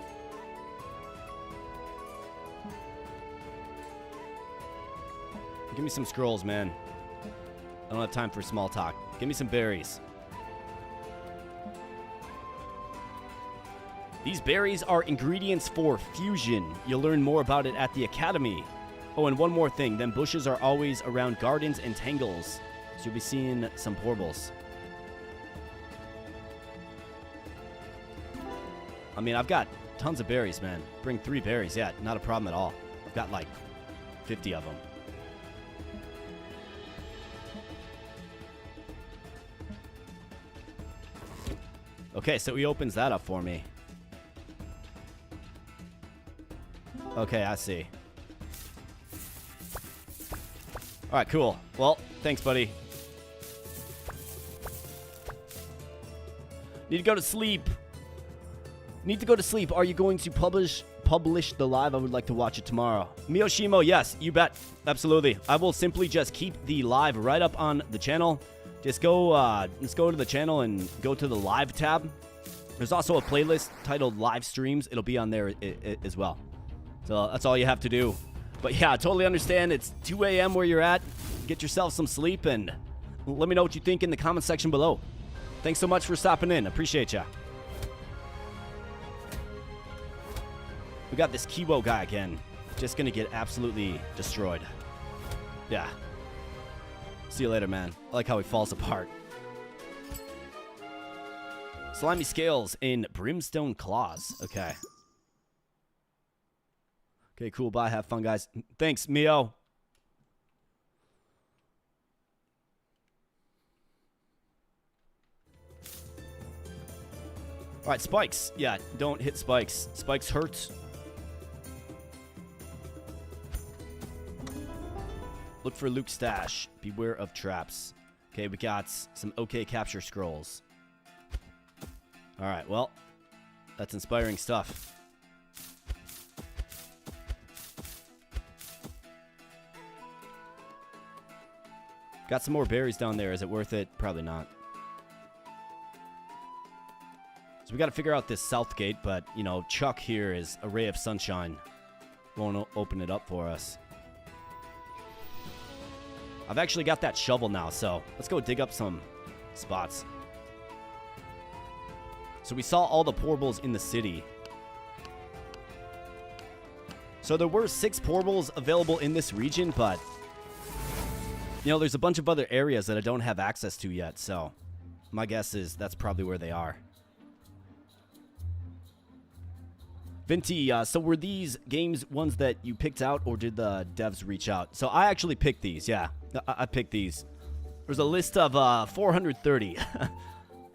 Give me some scrolls, man. I don't have time for small talk. Give me some berries. These berries are ingredients for fusion. You'll learn more about it at the academy. Oh, and one more thing. Them bushes are always around gardens and tangles. So you'll be seeing some Porbles. I mean, I've got tons of berries, man. Bring 3 berries. Yeah, not a problem at all. I've got like 50 of them. Okay, so he opens that up for me. Okay, I see. All right, cool. Well, thanks, buddy. Need to go to sleep. Need to go to sleep. Are you going to publish the live? I would like to watch it tomorrow. Miyoshimo, yes, you bet. Absolutely. I will simply just keep the live right up on the channel. Just go, let's go to the channel and go to the live tab. There's also a playlist titled live streams. It'll be on there as well. So that's all you have to do. But yeah, I totally understand. It's 2 a.m. where you're at. Get yourself some sleep and let me know what you think in the comment section below. Thanks so much for stopping in. Appreciate ya. We got this Kiwo guy again. Just gonna get absolutely destroyed. Yeah. See you later, man. I like how he falls apart. Slimy scales in brimstone claws. Okay. Okay, cool. Bye. Have fun, guys. Thanks, Mio. All right, spikes. Yeah, don't hit spikes. Spikes hurt. Look for Luke's stash. Beware of traps. Okay, we got some OK capture scrolls. All right, well, that's inspiring stuff. Got some more berries down there. Is it worth it? Probably not. So we got to figure out this south gate, but, you know, Chuck here is a ray of sunshine. Won't open it up for us. I've actually got that shovel now, so let's go dig up some spots. So we saw all the Porbles in the city. So there were 6 Porbles available in this region, but, you know, there's a bunch of other areas that I don't have access to yet, so my guess is that's probably where they are. Vinty, so were these games ones that you picked out, or did the devs reach out? So I actually picked these, yeah. I picked these. There's a list of 430.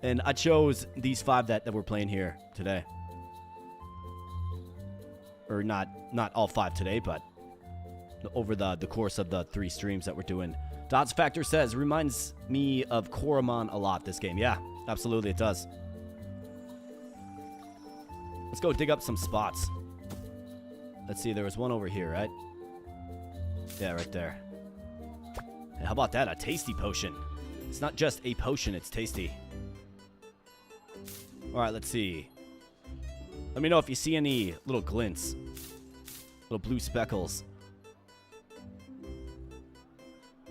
And I chose these 5 that we're playing here today. Or not all 5 today, but over the course of the 3 streams that we're doing. Dots Factor says, reminds me of Koromon a lot, this game. Yeah, absolutely it does. Let's go dig up some spots. Let's see, there was one over here, right? Yeah, right there. Hey, how about that? A tasty potion. It's not just a potion, it's tasty. Alright, let's see. Let me know if you see any little glints. Little blue speckles.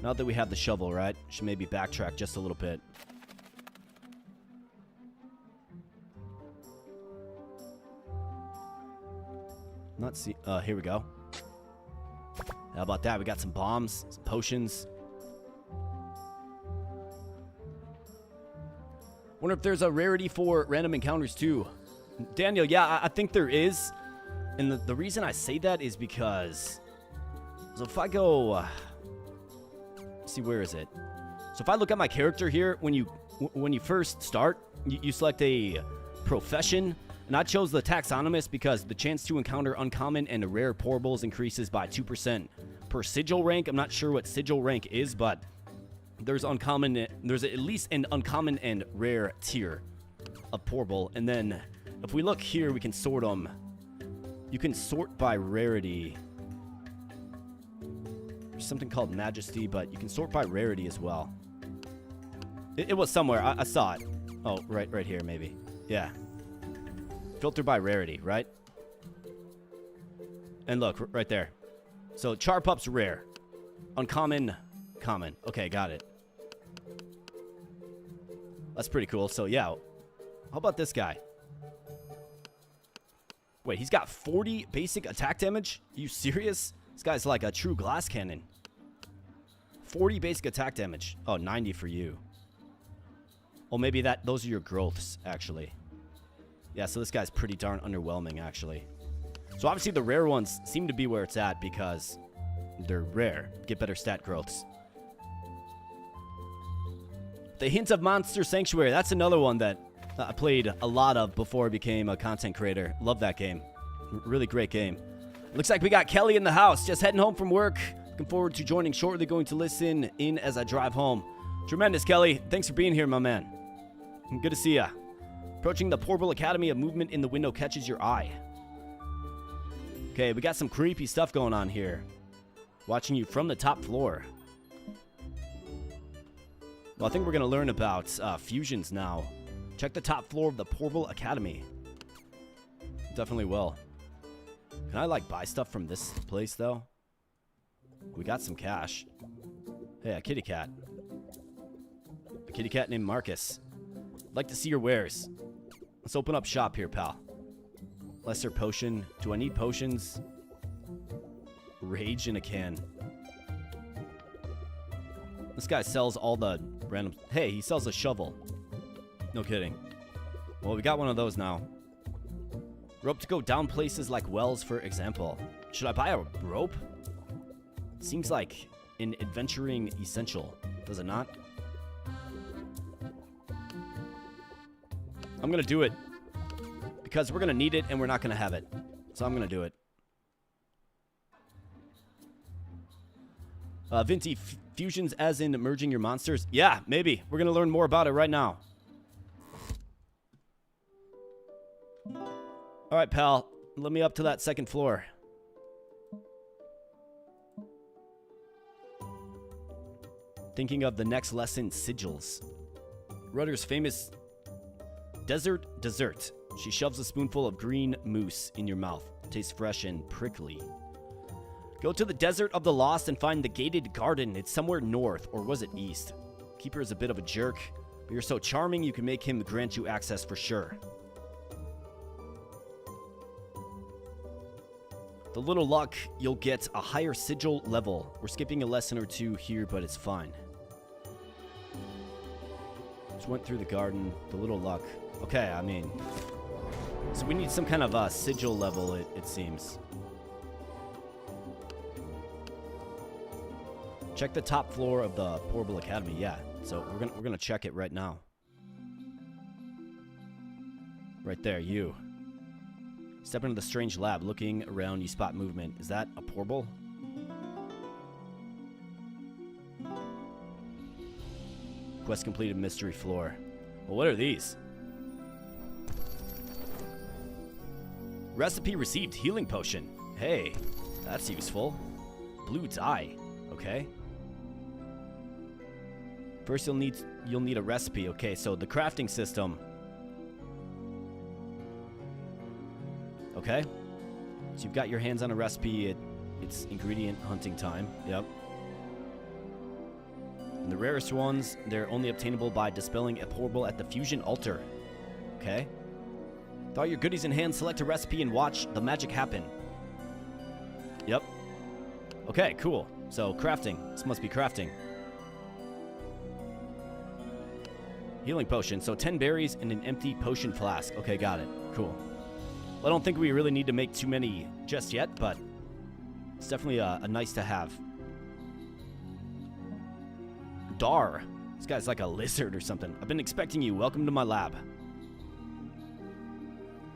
Now that we have the shovel, right? Should maybe backtrack just a little bit. Not see. Here we go. How about that? We got some bombs, some potions. Wonder if there's a rarity for random encounters too. Daniel, yeah, I think there is. And the reason I say that is because... So if I go... let's see, where is it? So if I look at my character here, when you first start, you select a profession. And I chose the taxonomist because the chance to encounter uncommon and rare porbles increases by 2% per sigil rank. I'm not sure what sigil rank is, but there's at least an uncommon and rare tier of porble. And then if we look here, we can sort them. You can sort by rarity. There's something called Majesty, but you can sort by rarity as well. It was somewhere. I saw it. Oh, right here, maybe. Yeah. Filter by rarity, right? And look, right there. So, Charpup's rare. Uncommon, common. Okay, got it. That's pretty cool. So, yeah. How about this guy? Wait, he's got 40 basic attack damage? Are you serious? This guy's like a true glass cannon. 40 basic attack damage. Oh, 90 for you. Oh, maybe those are your growths, actually. Yeah, so this guy's pretty darn underwhelming, actually. So obviously the rare ones seem to be where it's at because they're rare. Get better stat growths. The Hint of Monster Sanctuary. That's another one that I played a lot of before I became a content creator. Love that game. Really great game. Looks like we got Kelly in the house. Just heading home from work. Looking forward to joining shortly. Going to listen in as I drive home. Tremendous, Kelly. Thanks for being here, my man. Good to see ya. Approaching the Porble Academy, a movement in the window catches your eye. Okay, we got some creepy stuff going on here. Watching you from the top floor. Well, I think we're going to learn about fusions now. Check the top floor of the Porble Academy. Definitely will. Can I, like, buy stuff from this place, though? We got some cash. Hey, a kitty cat. A kitty cat named Marcus. I'd like to see your wares. Let's open up shop here, pal. Lesser potion. Do I need potions? Rage in a can. This guy sells all the random... Hey, he sells a shovel. No kidding. Well, we got one of those now. Rope to go down places like wells, for example. Should I buy a rope? Seems like an adventuring essential. Does it not? I'm going to do it. Because we're going to need it and we're not going to have it. So I'm going to do it. Vinty, fusions as in merging your monsters? Yeah, maybe. We're going to learn more about it right now. All right, pal. Let me up to that second floor. Thinking of the next lesson, sigils. Rudder's famous desert dessert. She shoves a spoonful of green mousse in your mouth. Tastes fresh and prickly. Go to the Desert of the Lost and find the gated garden. It's somewhere north, or was it east? Keeper is a bit of a jerk, but you're so charming you can make him grant you access for sure. The little luck, you'll get a higher sigil level. We're skipping a lesson or two here, but it's fine. Just went through the garden. The little luck. Okay, I mean... So we need some kind of sigil level, it seems. Check the top floor of the Porble Academy. Yeah, so we're gonna check it right now. Right there, you. Step into the strange lab. Looking around, you spot movement. Is that a Porble? Quest completed. Mystery floor. Well, what are these? Recipe received. Healing potion. Hey, that's useful. Blue dye. Okay. First, you'll need a recipe. Okay, so the crafting system. Okay. So you've got your hands on a recipe. It's ingredient hunting time. Yep. And the rarest ones, they're only obtainable by dispelling a Porble at the fusion altar. Okay. With all your goodies in hand, select a recipe and watch the magic happen. Yep. Okay, cool. So, crafting. This must be crafting. Healing potion. So, 10 berries and an empty potion flask. Okay, got it. Cool. Well, I don't think we really need to make too many just yet, but it's definitely a nice to have. Dar. This guy's like a lizard or something. I've been expecting you. Welcome to my lab.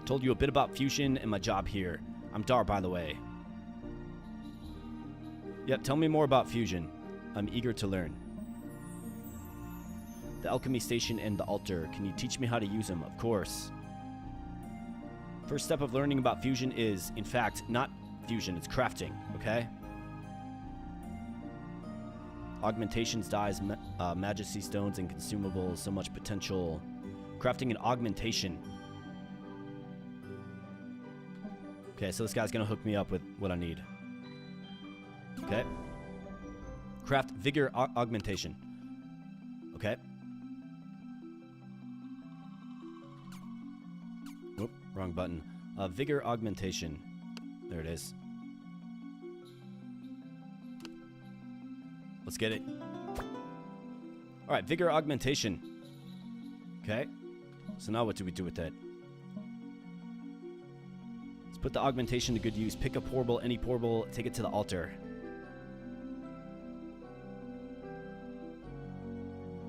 Told you a bit about fusion and my job here. I'm Dar, by the way. Yep, tell me more about fusion. I'm eager to learn. The alchemy station and the altar. Can you teach me how to use them? Of course. First step of learning about fusion is, in fact, not fusion, it's crafting, okay? Augmentations, dyes, majesty stones, and consumables. So much potential. Crafting an augmentation. Okay, so this guy's gonna hook me up with what I need. Okay. Craft vigor augmentation. Okay. Whoop, wrong button. Vigor augmentation. There it is. Let's get it. Alright, vigor augmentation. Okay. So now what do we do with that? Let's put the augmentation to good use. Pick a Porble, any Porble, take it to the altar.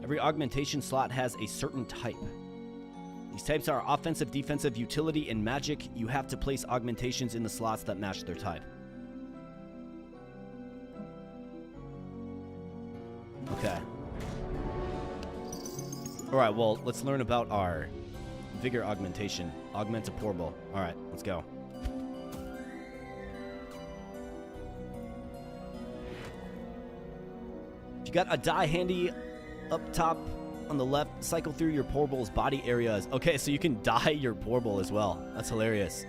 Every augmentation slot has a certain type. These types are offensive, defensive, utility, and magic. You have to place augmentations in the slots that match their type. Okay. Alright, well, let's learn about our vigor augmentation. Augment a Porble. Alright, let's go. If you got a die handy up top on the left, cycle through your Porble's body areas. Okay, so you can dye your Porble as well. That's hilarious.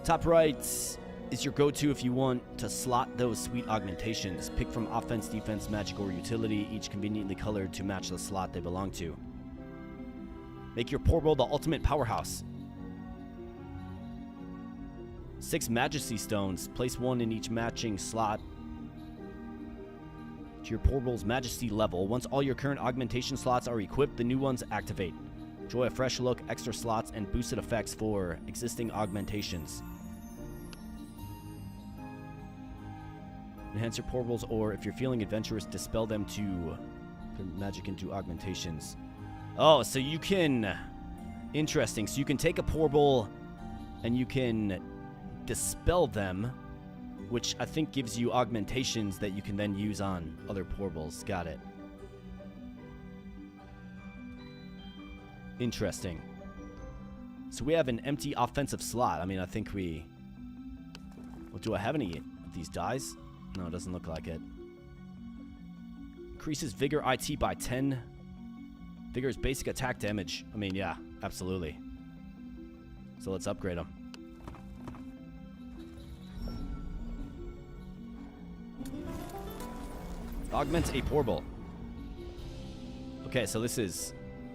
Top right is your go-to if you want to slot those sweet augmentations. Pick from offense, defense, magic, or utility, each conveniently colored to match the slot they belong to. Make your Porble the ultimate powerhouse. 6 Majesty stones. Place 1 in each matching slot to your Porble's Majesty level. Once all your current augmentation slots are equipped, the new ones activate. Enjoy a fresh look, extra slots, and boosted effects for existing augmentations. Enhance your Porbles, or if you're feeling adventurous, dispel them to put magic into augmentations. Oh, so you can... Interesting. So you can take a Porble and you can dispel them, which I think gives you augmentations that you can then use on other Porbles. Got it. Interesting. So we have an empty offensive slot. I mean, I think we... Well, do I have any of these dies? No, it doesn't look like it. Increases Vigor IT by 10. Vigor's basic attack damage. I mean, yeah, absolutely. So let's upgrade them. Augment a Porble. Okay, so this is...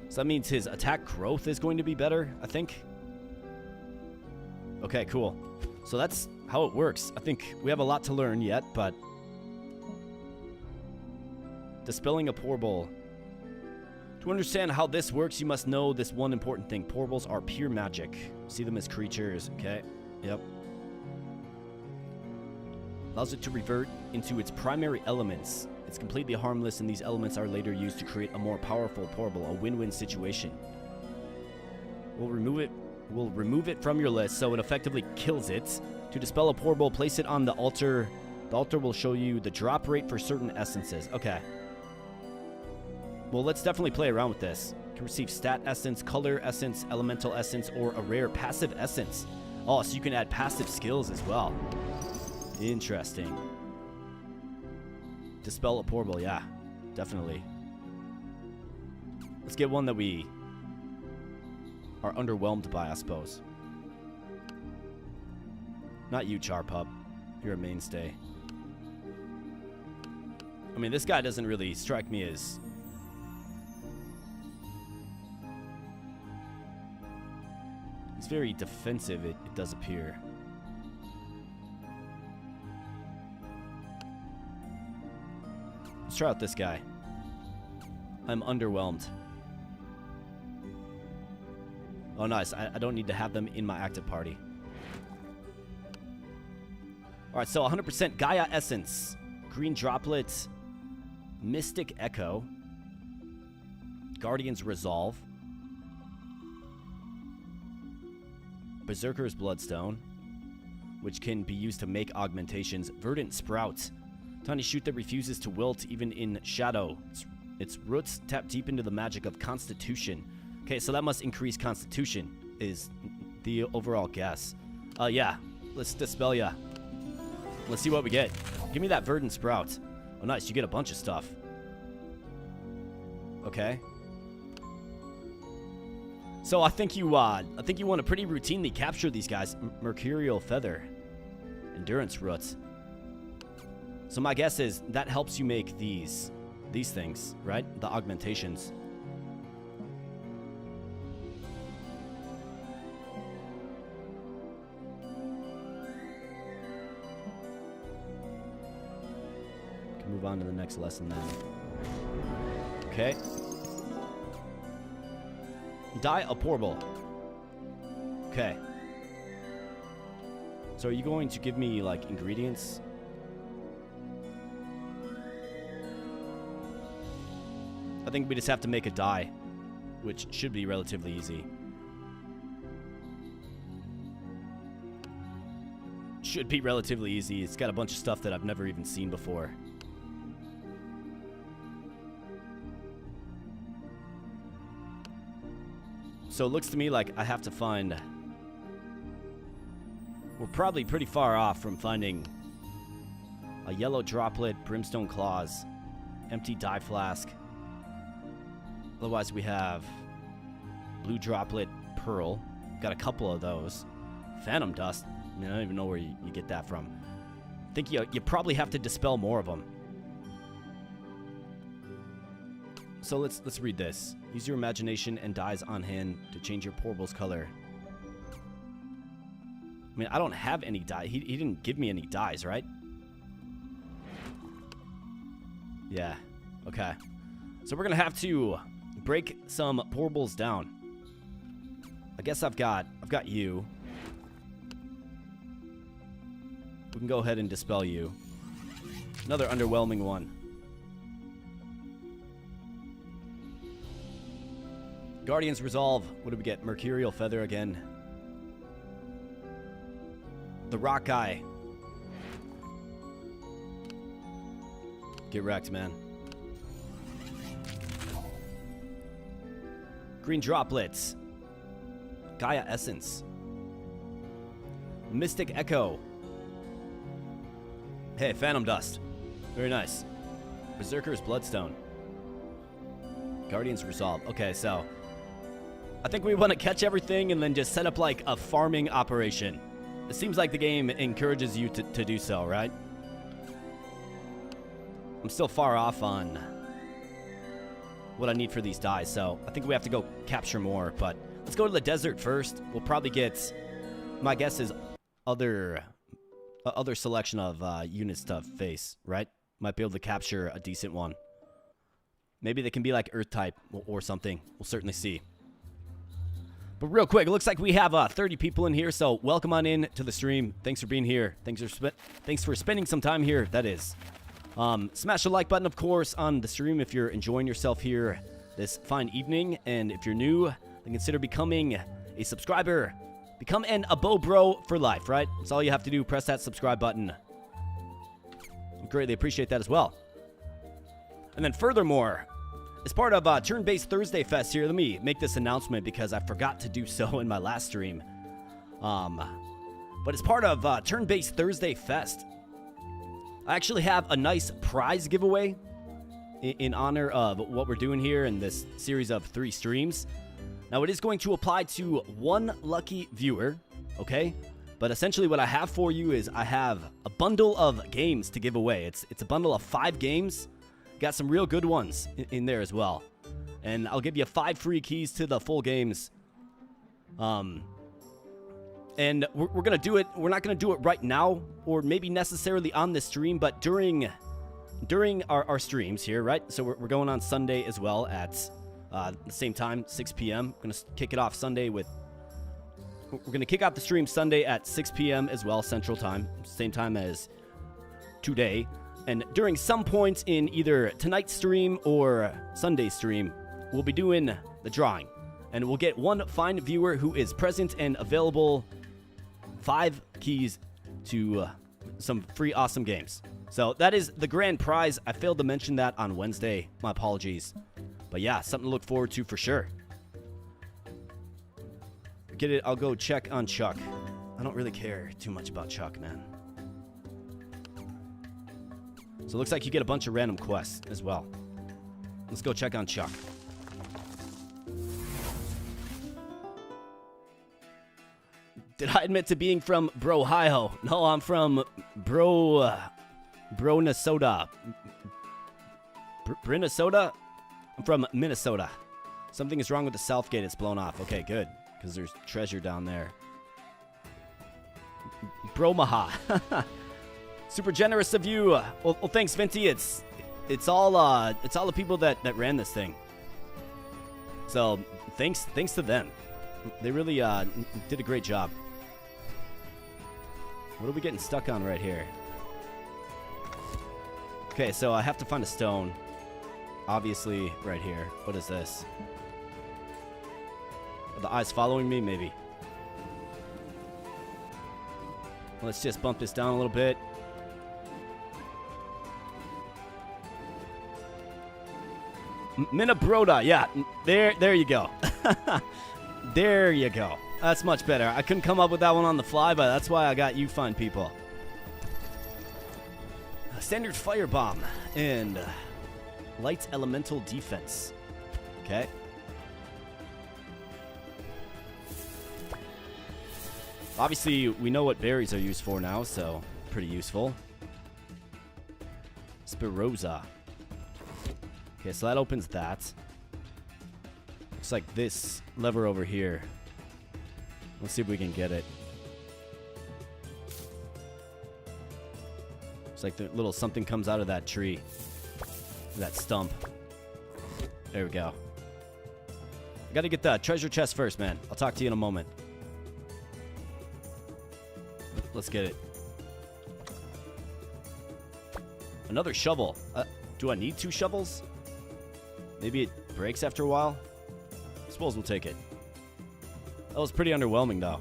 So that means his attack growth is going to be better, I think. Okay, cool. So that's how it works. I think we have a lot to learn yet, but... Dispelling a Porble. To understand how this works, you must know this one important thing. Porbles are pure magic. See them as creatures, okay? Yep. Allows it to revert into its primary elements. It's completely harmless, and these elements are later used to create a more powerful Porble, a win-win situation. We'll remove it from your list, so it effectively kills it. To dispel a Porble, place it on the altar. The altar will show you the drop rate for certain essences. Okay. Well, let's definitely play around with this. You can receive stat essence, color essence, elemental essence, or a rare passive essence. Oh, so you can add passive skills as well. Interesting. Dispel a Porble, yeah. Definitely. Let's get one that we are underwhelmed by, I suppose. Not you, Charpup. You're a mainstay. I mean, this guy doesn't really strike me as... He's very defensive, it does appear. Let's try out this guy. I'm underwhelmed. Oh, nice. I don't need to have them in my active party. Alright, so 100% Gaia Essence. Green Droplet. Mystic Echo. Guardian's Resolve. Berserker's Bloodstone, which can be used to make augmentations. Verdant Sprout. Tiny shoot that refuses to wilt even in shadow. Its roots tap deep into the magic of Constitution. Okay, so that must increase Constitution, is the overall guess. Yeah. Let's dispel ya. Let's see what we get. Give me that Verdant Sprout. Oh, nice. You get a bunch of stuff. Okay. So I think you want to pretty routinely capture these guys. Mercurial Feather. Endurance Roots. So my guess is that helps you make these things, right? The augmentations. Can move on to the next lesson then. Okay. Dye a Porble. Okay. So are you going to give me, like, ingredients? I think we just have to make a dye, which should be relatively easy. Should be relatively easy. It's got a bunch of stuff that I've never even seen before. So it looks to me like I have to find... We're probably pretty far off from finding a yellow droplet, brimstone claws, empty dye flask. Otherwise we have blue droplet, pearl. Got a couple of those. Phantom dust. I mean, I don't even know where you get that from. I think you probably have to dispel more of them. So let's read this. Use your imagination and dyes on hand to change your Porble's color. I mean, I don't have any dye. He didn't give me any dyes, right? Yeah. Okay. So we're gonna have to break some Porbles down. I guess I've got you. We can go ahead and dispel you. Another underwhelming one. Guardian's Resolve. What do we get? Mercurial Feather again. The Rock Guy. Get wrecked, man. Green Droplets. Gaia Essence. Mystic Echo. Hey, Phantom Dust. Very nice. Berserker's Bloodstone. Guardian's Resolve. Okay, so I think we want to catch everything and then just set up like a farming operation. It seems like the game encourages you to do so, right? I'm still far off on what I need for these dyes, so I think we have to go capture more, but let's go to the desert first. We'll probably get, my guess is, other selection of units to face, right? Might be able to capture a decent one. Maybe they can be like Earth type or something. We'll certainly see. But real quick, it looks like we have 30 people in here, so welcome on in to the stream. Thanks for being here. Thanks for spending some time here, that is. Smash the like button, of course, on the stream if you're enjoying yourself here this fine evening. And if you're new, then consider becoming a subscriber. Become an Abo Bro for life, right? That's all you have to do. Press that subscribe button. I greatly appreciate that as well. And then furthermore, as part of Turn-Based Thursday Fest here, let me make this announcement because I forgot to do so in my last stream. But as part of Turn-Based Thursday Fest, I actually have a nice prize giveaway in honor of what we're doing here in this series of 3 streams. Now, it is going to apply to one lucky viewer, okay? But essentially what I have for you is I have a bundle of games to give away. It's a bundle of 5 games. Got some real good ones in there as well. And I'll give you 5 free keys to the full games. And we're going to do it. We're not going to do it right now or maybe necessarily on this stream, but during our streams here, right? So we're going on Sunday as well at the same time, 6 p.m. We're going to kick it off Sunday with... We're going to kick off the stream Sunday at 6 p.m. as well, Central Time. Same time as today. And during some points in either tonight's stream or Sunday's stream, we'll be doing the drawing. And we'll get one fine viewer who is present and available 5 keys to some free awesome games. So that is the grand prize. I failed to mention that on Wednesday. My apologies. But yeah, something to look forward to for sure. Get it? I'll go check on Chuck. I don't really care too much about Chuck, man. So it looks like you get a bunch of random quests as well. Let's go check on Chuck. Did I admit to being from Brohio? No, I'm from Minnesota. Minnesota? I'm from Minnesota. Something is wrong with the south gate. It's blown off. Okay, good. Because there's treasure down there. Bromaha. Super generous of you. Well, thanks, Venti. It's all the people that ran this thing. So thanks to them. They really did a great job. What are we getting stuck on right here? Okay, so I have to find a stone. Obviously, right here. What is this? Are the eyes following me? Maybe. Let's just bump this down a little bit. Minabroda, yeah. There you go. There you go. That's much better. I couldn't come up with that one on the fly, but that's why I got you fine people. Standard firebomb and light elemental defense. Okay. Obviously, we know what berries are used for now, so pretty useful. Spirosa. Okay, so that opens that. Looks like this lever over here. Let's see if we can get it. Looks like the little something comes out of that tree. That stump. There we go. I gotta get the treasure chest first, man. I'll talk to you in a moment. Let's get it. Another shovel. Do I need 2 shovels? Maybe it breaks after a while? I suppose we'll take it. That was pretty underwhelming, though.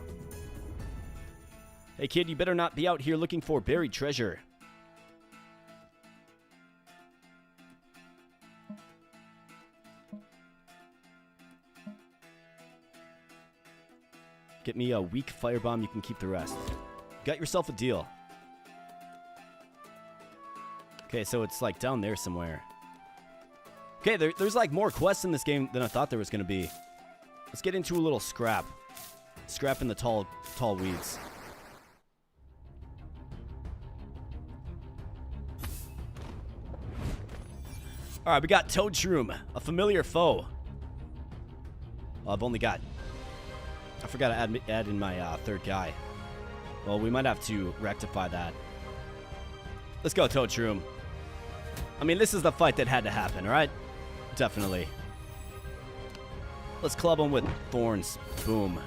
Hey, kid, you better not be out here looking for buried treasure. Get me a weak firebomb, you can keep the rest. Got yourself a deal. Okay, so it's like down there somewhere. Okay, there's like more quests in this game than I thought there was going to be. Let's get into a little scrap. Scrap in the tall weeds. Alright, we got Toad Shroom, a familiar foe. Well, I've only got... I forgot to add in my 3rd guy. Well, we might have to rectify that. Let's go, Toad Shroom. I mean, this is the fight that had to happen, right? Definitely. Let's club him with thorns. Boom.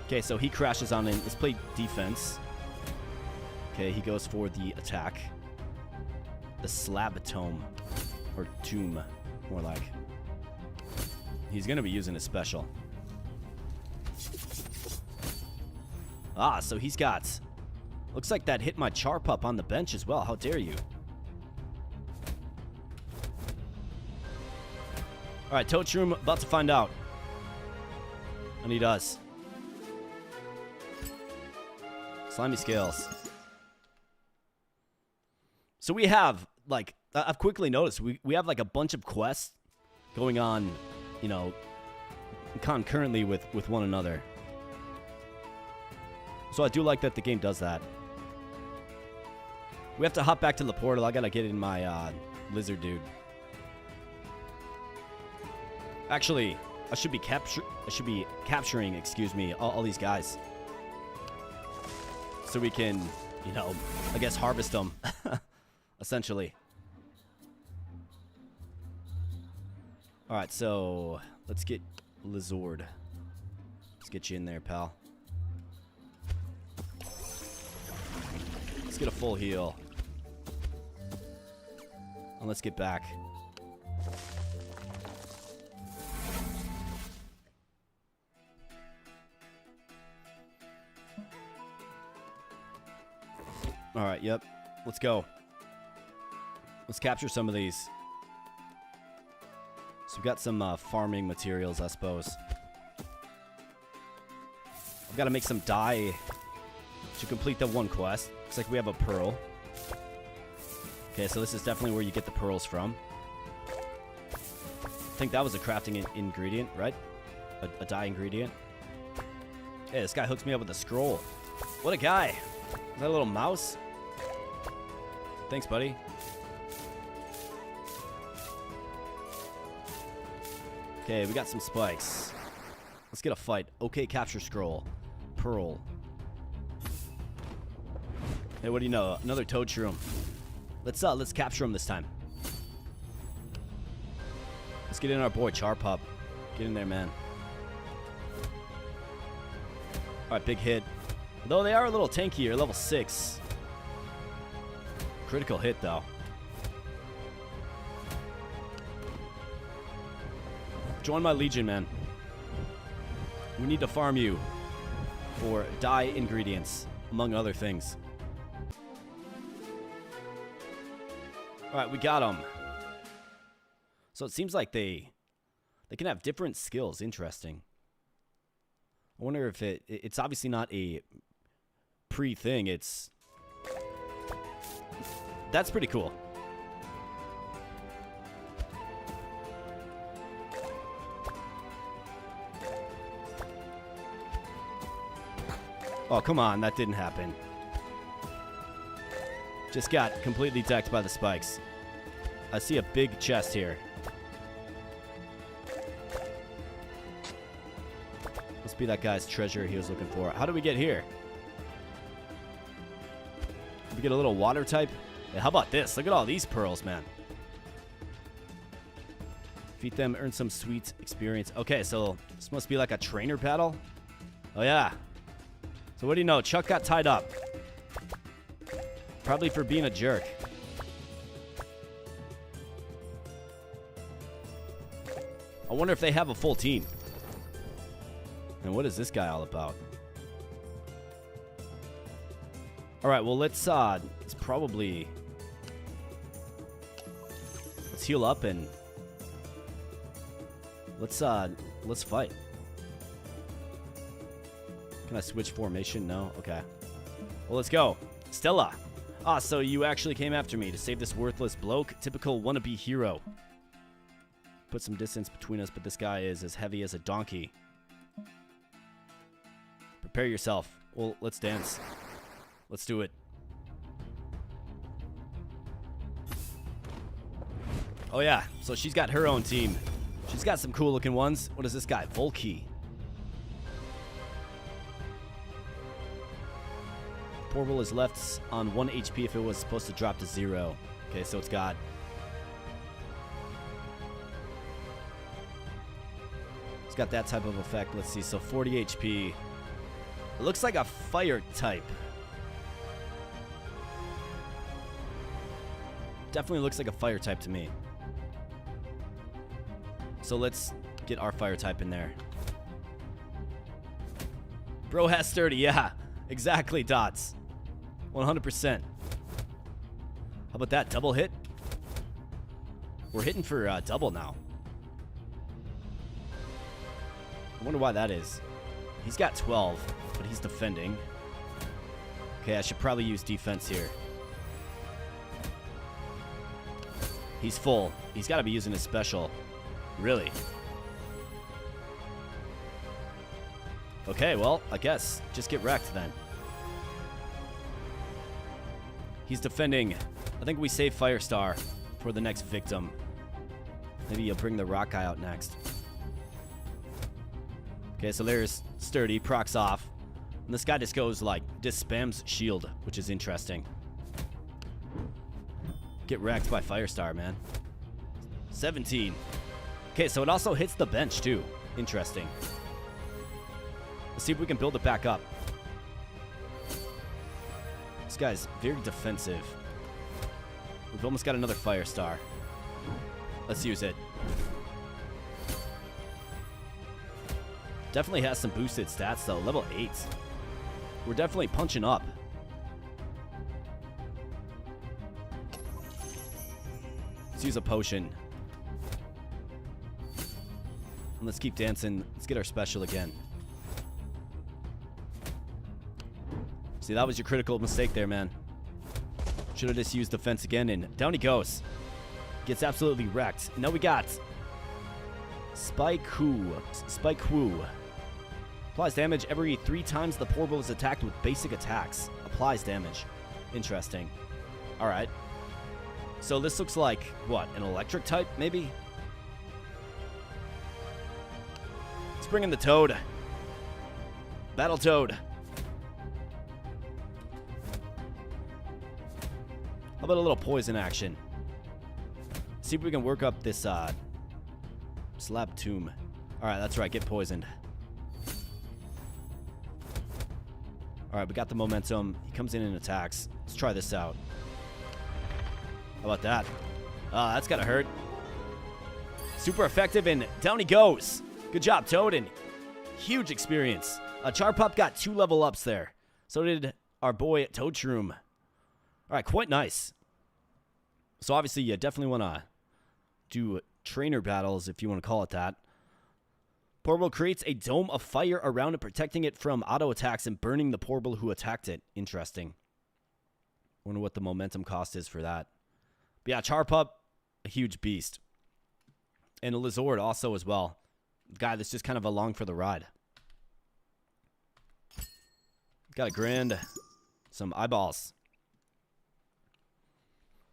Okay, so he crashes on in. Let's play defense. Okay, he goes for the attack. The Slabatome. Or tomb, more like. He's going to be using his special. Ah, so he's got... Looks like that hit my Charpup on the bench as well. How dare you? Alright, Toad Shroom, about to find out. And he does. Slimy Scales. So we have, like... I've quickly noticed, we have, like, a bunch of quests going on, you know, concurrently with one another. So I do like that the game does that. We have to hop back to the portal. I gotta get in my lizard dude. Actually, I should be capturing, excuse me, all these guys. So we can, you know, I guess harvest them, essentially. All right, so let's get Lizard. Let's get you in there, pal. Let's get a full heal. And let's get back. All right, yep. Let's go. Let's capture some of these. So we've got some farming materials, I suppose. I've got to make some dye to complete the one quest. Looks like we have a pearl. Okay, so this is definitely where you get the pearls from. I think that was a crafting ingredient, right? A dye ingredient. Hey, this guy hooks me up with a scroll. What a guy. Is that a little mouse? Thanks, buddy. Okay, we got some spikes. Let's get a fight. Okay, capture scroll. Pearl. Hey, what do you know? Another toad shroom. Let's capture him this time. Let's get in our boy Charpup. Get in there, man. Alright, big hit. Though they are a little tankier, level 6. Critical hit, though. Join my legion, man. We need to farm you for dye ingredients, among other things. Alright, we got them. So it seems like they can have different skills. Interesting. I wonder if it's obviously not a pre-thing. It's... That's pretty cool. Oh, come on. That didn't happen. Just got completely decked by the spikes. I see a big chest here. Must be that guy's treasure he was looking for. How do we get here? Did we get a little water type? Hey, how about this? Look at all these pearls, man. Defeat them, earn some sweet experience. Okay, so this must be like a trainer battle. Oh, yeah. So what do you know? Chuck got tied up. Probably for being a jerk. I wonder if they have a full team. And what is this guy all about? All right, well, let's probably... Let's heal up and... Let's fight. Can I switch formation? No? Okay. Well, let's go. Stella. Ah, so you actually came after me to save this worthless bloke? Typical wannabe hero. Put some distance between us, but this guy is as heavy as a donkey. Prepare yourself. Well, let's dance. Let's do it. Oh, yeah. So she's got her own team. She's got some cool-looking ones. What is this guy? Volky. Porble is left on 1 HP if it was supposed to drop to 0. Okay, so it's got... It's got that type of effect. Let's see. So 40 HP. It looks like a fire type. Definitely looks like a fire type to me. So let's get our fire type in there. Bro has sturdy. Yeah, exactly, Dots. 100%. How about that? Double hit? We're hitting for double now. I wonder why that is. He's got 12, but he's defending. Okay, I should probably use defense here. He's full. He's got to be using his special. Really? Okay, well, I guess. Just get wrecked then. He's defending. I think we save Firestar for the next victim. Maybe you'll bring the rock guy out next. Okay, so there's Sturdy, procs off. And this guy just goes like, just spams shield, which is interesting. Get wrecked by Firestar, man. 17. Okay, so it also hits the bench too. Interesting. Let's see if we can build it back up. This guy's very defensive. We've almost got another Firestar. Let's use it. Definitely has some boosted stats though. Level 8. We're definitely punching up. Let's use a potion. And let's keep dancing. Let's get our special again. See, that was your critical mistake there, man. Should have just used defense again, and down he goes. Gets absolutely wrecked. Now we got Spike Hu. Applies damage every 3 times the Porble is attacked with basic attacks. Applies damage. Interesting. Alright. So this looks like, what, an electric type, maybe? Let's bring in the Toad. Battle Toad. How about a little poison action? See if we can work up this slab tomb. Alright, that's right, get poisoned. Alright, we got the momentum. He comes in and attacks. Let's try this out. How about that? Ah, that's gotta hurt. Super effective, and down he goes. Good job, Toad, and huge experience. Charpup got 2 level ups there. So did our boy Toad Shroom. Alright, quite nice. So obviously you definitely want to do trainer battles, if you want to call it that. Porble creates a dome of fire around it, protecting it from auto attacks and burning the Porble who attacked it. Interesting. Wonder what the momentum cost is for that. But yeah, Charpup, a huge beast. And a Lizord also as well. The guy that's just kind of along for the ride. Got a grand, some eyeballs.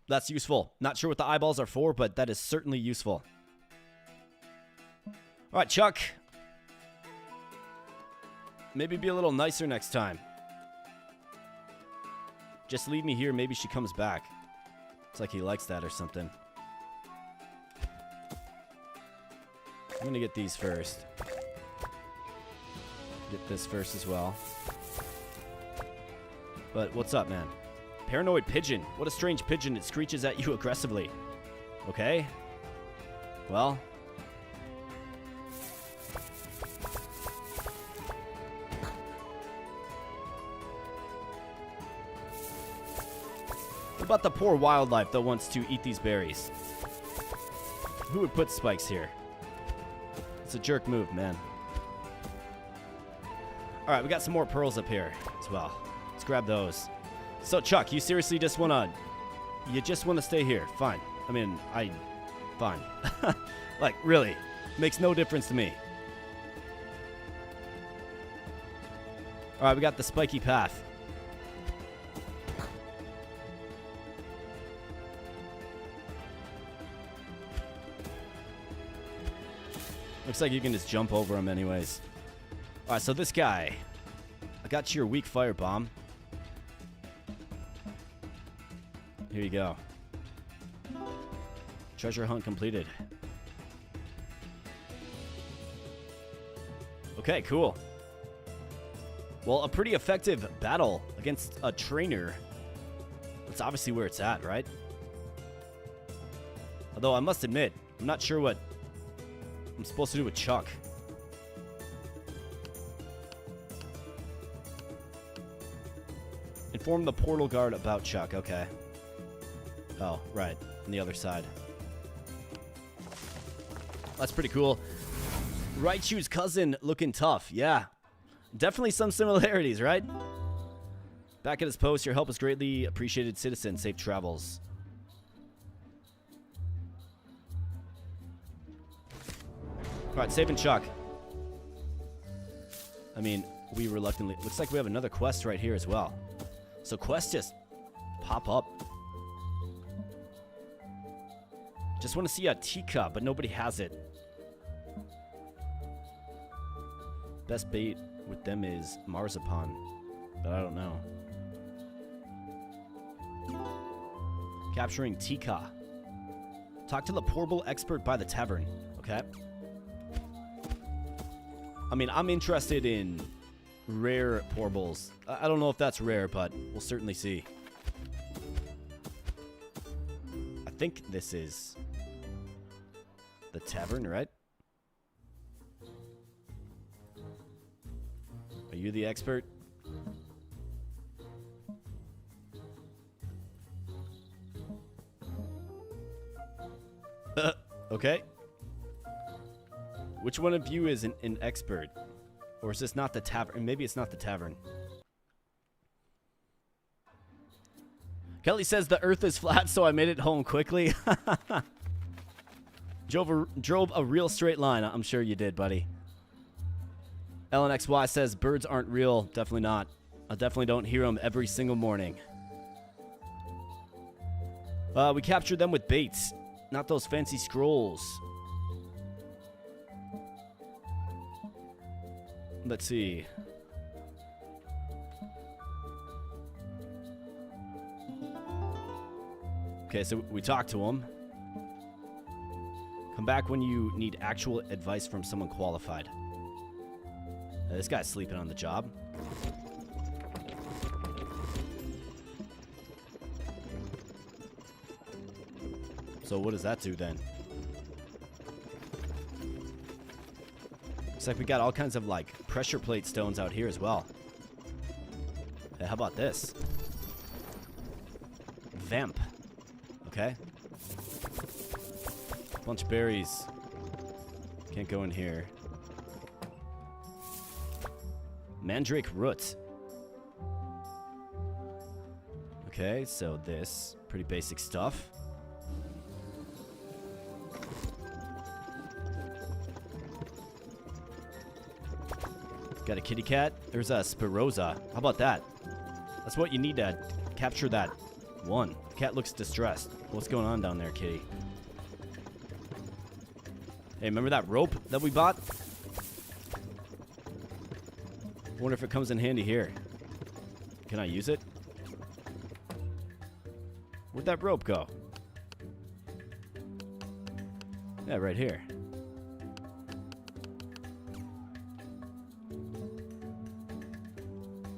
That's useful. Not sure what the eyeballs are for, but that is certainly useful. All right, Chuck. Maybe be a little nicer next time. Just leave me here. Maybe she comes back. It's like he likes that or something. I'm going to get these first. Get this first as well. But what's up, man? Paranoid pigeon. What a strange pigeon. It screeches at you aggressively. Okay. Well. What about the poor wildlife that wants to eat these berries? Who would put spikes here? It's a jerk move, man. Alright, we got some more pearls up here as well. Let's grab those. So, Chuck, you seriously just want to... You just want to stay here? Fine. I mean, Fine. Like, really. Makes no difference to me. Alright, we got the spiky path. Looks like you can just jump over him anyways. Alright, so this guy. I got your weak fire bomb. Here you go. Treasure hunt completed. Okay, cool. Well, a pretty effective battle against a trainer. That's obviously where it's at, right? Although I must admit, I'm not sure what I'm supposed to do with Chuck. Inform the portal guard about Chuck. Okay. Oh, right. On the other side. That's pretty cool. Raichu's cousin looking tough. Yeah. Definitely some similarities, right? Back at his post, your help is greatly appreciated, citizen. Safe travels. Alright, saving Chuck. I mean, we reluctantly... Looks like we have another quest right here as well. So quests just pop up. Just want to see a Tika, but nobody has it. Best bait with them is marzipan, but I don't know. Capturing Tika. Talk to the Porble expert by the tavern. Okay. I mean, I'm interested in rare Porbles. I don't know if that's rare, but we'll certainly see. I think this is the tavern, right? Are you the expert? Okay. Which one of you is an expert? Or is this not the tavern? Maybe it's not the tavern. Kelly says the earth is flat, so I made it home quickly. Drove a real straight line. I'm sure you did, buddy. LNXY says birds aren't real. Definitely not. I definitely don't hear them every single morning. We captured them with baits. Not those fancy scrolls. Let's see. Okay, so we talked to him. Come back when you need actual advice from someone qualified. This guy's sleeping on the job. So what does that do then? Looks like we got all kinds of like pressure plate stones out here as well. Hey, how about this? Vamp. Okay. Bunch of berries. Can't go in here. Mandrake root. Okay, so this. Pretty basic stuff. Got a kitty cat. There's a Spirosa. How about that? That's what you need to capture that one. The cat looks distressed. What's going on down there, kitty? Hey, remember that rope that we bought? I wonder if it comes in handy here. Can I use it? Where'd that rope go? Yeah, right here.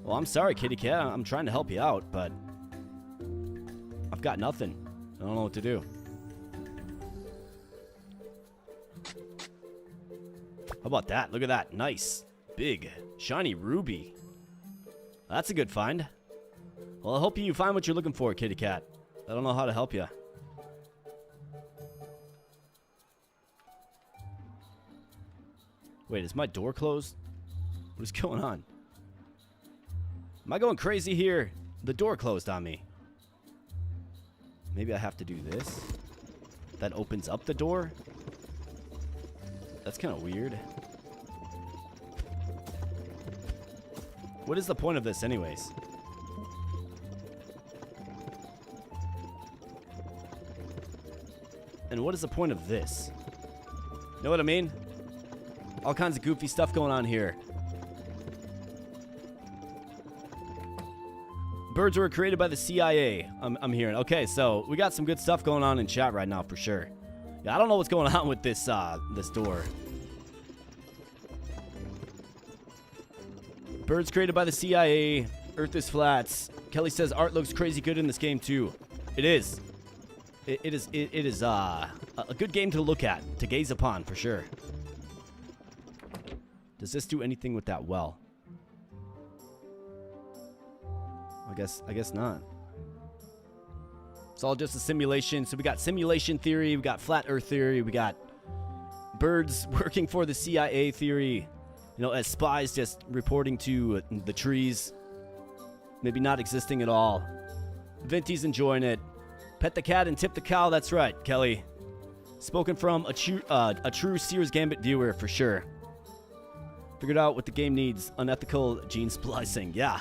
Well, I'm sorry, kitty cat. I'm trying to help you out, but I've got nothing. I don't know what to do. How about that? Look at that. Nice. Big. Shiny ruby. That's a good find. Well, I hope you find what you're looking for, kitty cat. I don't know how to help you. Wait, is my door closed? What is going on? Am I going crazy here? The door closed on me. Maybe I have to do this. That opens up the door? That's kind of weird. What is the point of this anyways? And what is the point of this? Know what I mean? All kinds of goofy stuff going on here. Birds were created by the CIA. I'm hearing. Okay, so we got some good stuff going on in chat right now for sure. Yeah, I don't know what's going on with this this door. Birds created by the CIA. Earth is flat. Kelly says art looks crazy good in this game too. It is. It is a good game to look at, to gaze upon for sure. Does this do anything with that well? I guess not. It's all just a simulation. So we got simulation theory, we got flat earth theory, we got birds working for the CIA theory, you know, as spies just reporting to the trees, maybe not existing at all. Vinty's enjoying it. Pet the cat and tip the cow, that's right, Kelly. Spoken from a true Sears Gambit viewer for sure. Figured out what the game needs, unethical gene splicing, yeah.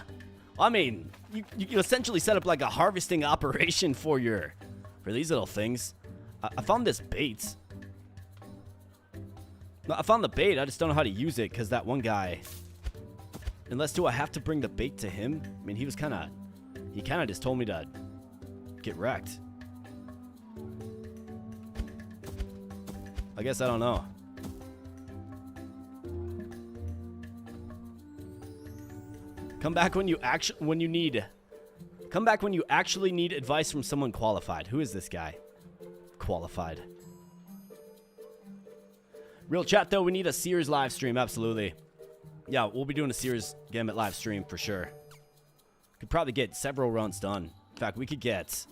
I mean, you essentially set up like a harvesting operation for these little things. I found this bait. I found the bait. I just don't know how to use it because that one guy. Unless do I have to bring the bait to him? I mean, he kind of just told me to get wrecked. I guess I don't know. Come back when you actually need advice from someone qualified. Who is this guy? Qualified. Real chat though, we need a Sears live stream, absolutely. Yeah, we'll be doing a Sears Gambit live stream for sure. Could probably get several runs done. In fact, we could get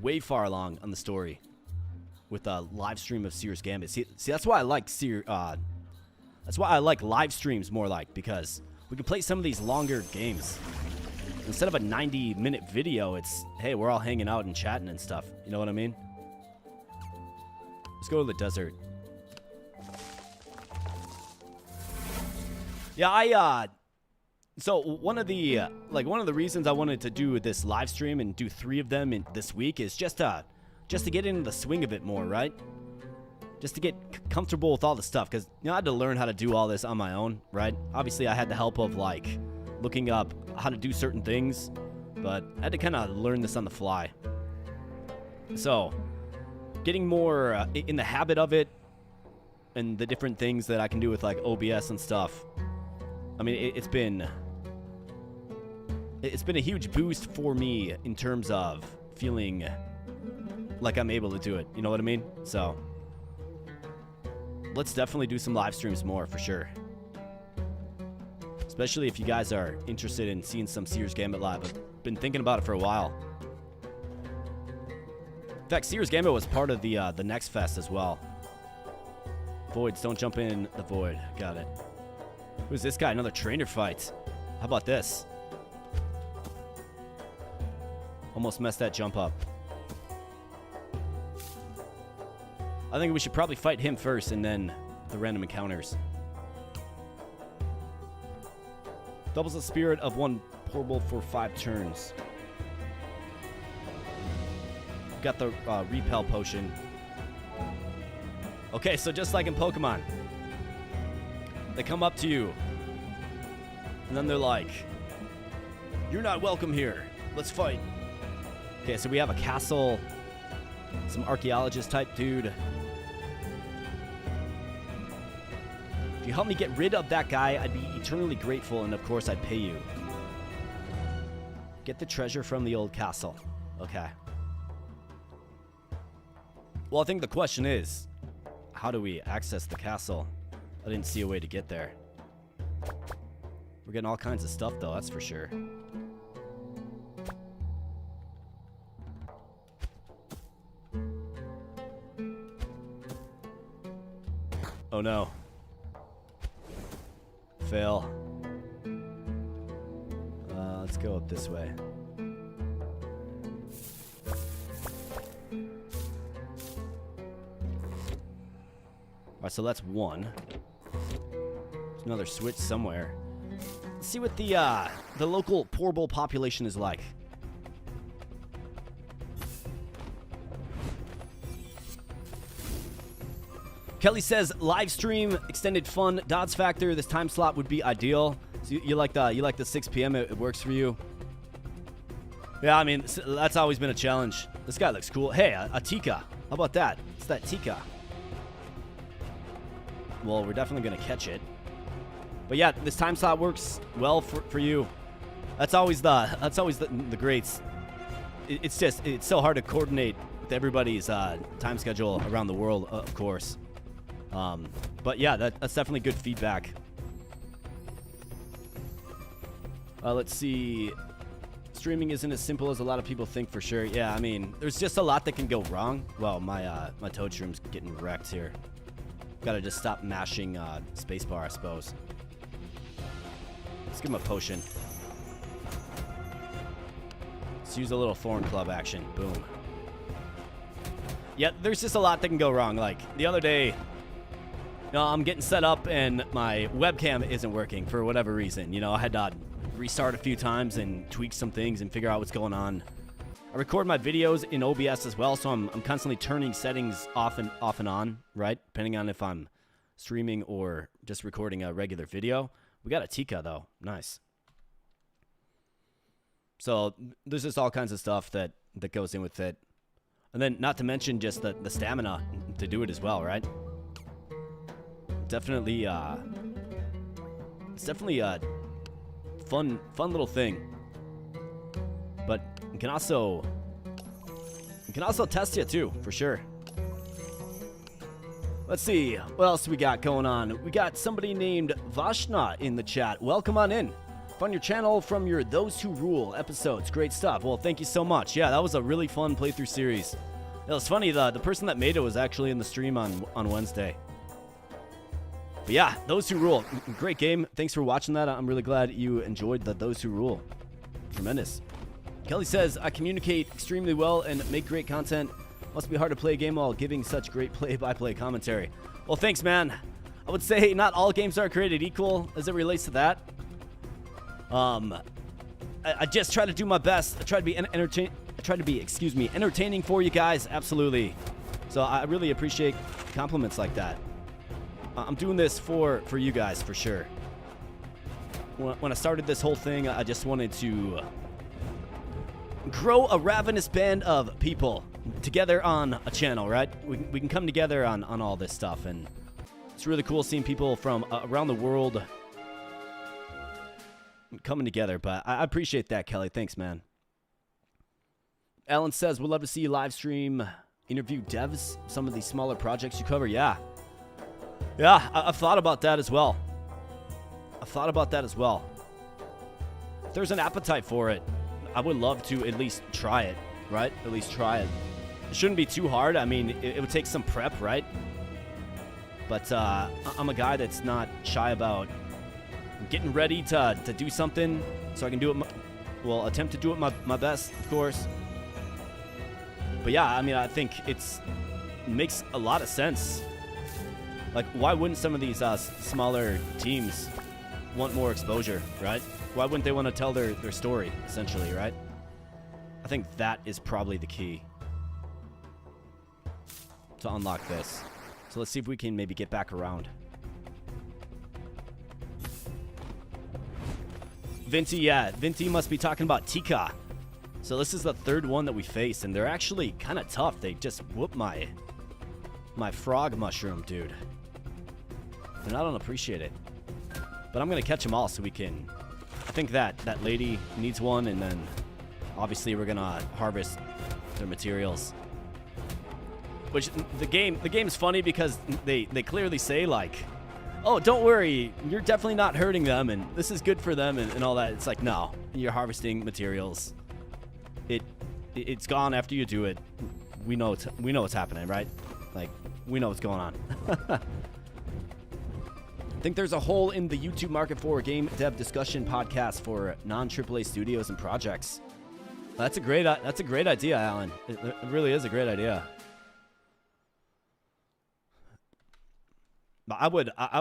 way far along on the story with a live stream of Sears Gambit. See, that's why I like that's why I like live streams more, like, because we can play some of these longer games. Instead of a 90-minute video, it's, hey, we're all hanging out and chatting and stuff. You know what I mean? Let's go to the desert. Yeah, so one of the reasons I wanted to do this live stream and do 3 of them this week is just to get into the swing of it more, right? Just to get comfortable with all the stuff, because I had to learn how to do all this on my own, right? Obviously, I had the help of like looking up how to do certain things, but I had to kind of learn this on the fly. So, getting more in the habit of it, and the different things that I can do with like OBS and stuff. I mean, it's been a huge boost for me in terms of feeling like I'm able to do it. You know what I mean? So, let's definitely do some live streams more for sure. Especially if you guys are interested in seeing some Sears Gambit live. I've been thinking about it for a while. In fact, Sears Gambit was part of the Next Fest as well. Voids, don't jump in the void. Got it. Who's this guy? Another trainer fight. How about this? Almost messed that jump up. I think we should probably fight him first and then the random encounters. Doubles the spirit of one Porble for 5 turns. Got the repel potion. Okay, so just like in Pokemon, they come up to you and then they're like, "You're not welcome here. Let's fight." Okay, so we have a castle, some archaeologist type dude. If you help me get rid of that guy, I'd be eternally grateful, and of course I'd pay you. Get the treasure from the old castle. Okay. Well, I think the question is, how do we access the castle? I didn't see a way to get there. We're getting all kinds of stuff, though, that's for sure. Oh, no. Fail. Let's go up this way. Alright, so that's one. There's another switch somewhere. Let's see what the local Porble population is like. Kelly says live stream, extended fun, dodge factor. This time slot would be ideal. So you like the 6 p.m. It works for you. Yeah, I mean that's always been a challenge. This guy looks cool. Hey, a Tika. How about that? It's that Tika. Well, we're definitely gonna catch it. But yeah, this time slot works well for you. That's always the greats. It's so hard to coordinate with everybody's time schedule around the world, of course. But yeah, that's definitely good feedback. Let's see. Streaming isn't as simple as a lot of people think, for sure. Yeah, I mean, there's just a lot that can go wrong. Well, my Toad Shroom's getting wrecked here. Gotta just stop mashing spacebar, I suppose. Let's give him a potion. Let's use a little Thorn Club action. Boom. Yeah, there's just a lot that can go wrong. Like, the other day, I'm getting set up and my webcam isn't working for whatever reason. I had restart a few times and tweak some things and figure out what's going on. I record my videos in OBS as well, so I'm constantly turning settings off and on, right? Depending on if I'm streaming or just recording a regular video. We got a Tika, though. Nice. So there's just all kinds of stuff that goes in with it. And then not to mention just the stamina to do it as well, right? Definitely, it's definitely a fun little thing. But it can also test you too, for sure. Let's see, what else we got going on? We got somebody named Vashna in the chat. Welcome on in. Found your channel from your Those Who Rule episodes. Great stuff. Well, thank you so much. Yeah, that was a really fun playthrough series. It was funny, the person that made it was actually in the stream on Wednesday. But yeah, Those Who Rule. Great game. Thanks for watching that. I'm really glad you enjoyed the Those Who Rule. Tremendous. Kelly says, I communicate extremely well and make great content. Must be hard to play a game while giving such great play-by-play commentary. Well, thanks, man. I would say not all games are created equal as it relates to that. I just try to do my best. I try to be entertaining for you guys. Absolutely. So I really appreciate compliments like that. I'm doing this for you guys for sure. When I started this whole thing, I just wanted to grow a ravenous band of people together on a channel, right? We can come together on all this stuff, and it's really cool seeing people from around the world coming together. But I appreciate that, Kelly. Thanks, man. Alan says, we'd love to see you live stream, interview devs, some of these smaller projects you cover. Yeah, I've thought about that as well. If there's an appetite for it, I would love to at least try it, right? At least try it. It shouldn't be too hard. I mean, it would take some prep, right? But I'm a guy that's not shy about getting ready to do something so I can do it, attempt to do it my best, of course. But yeah, I mean, I think it makes a lot of sense. Like, why wouldn't some of these smaller teams want more exposure, right? Why wouldn't they want to tell their story, essentially, right? I think that is probably the key to unlock this. So let's see if we can maybe get back around. Vinty, yeah. Vinty must be talking about Tika. So this is the third one that we face, and they're actually kind of tough. They just whoop my frog mushroom, dude. And I don't appreciate it. But I'm going to catch them all so we can... I think that lady needs one, and then obviously we're going to harvest their materials. Which the game's funny because they clearly say, like, oh, don't worry, you're definitely not hurting them, and this is good for them, and all that. It's like, no, you're harvesting materials. It's gone after you do it. We know what's happening, right? Like, we know what's going on. I think there's a hole in the YouTube market for a game dev discussion podcast for non-AAA studios and projects. That's a great idea, Alan. It really is a great idea. But I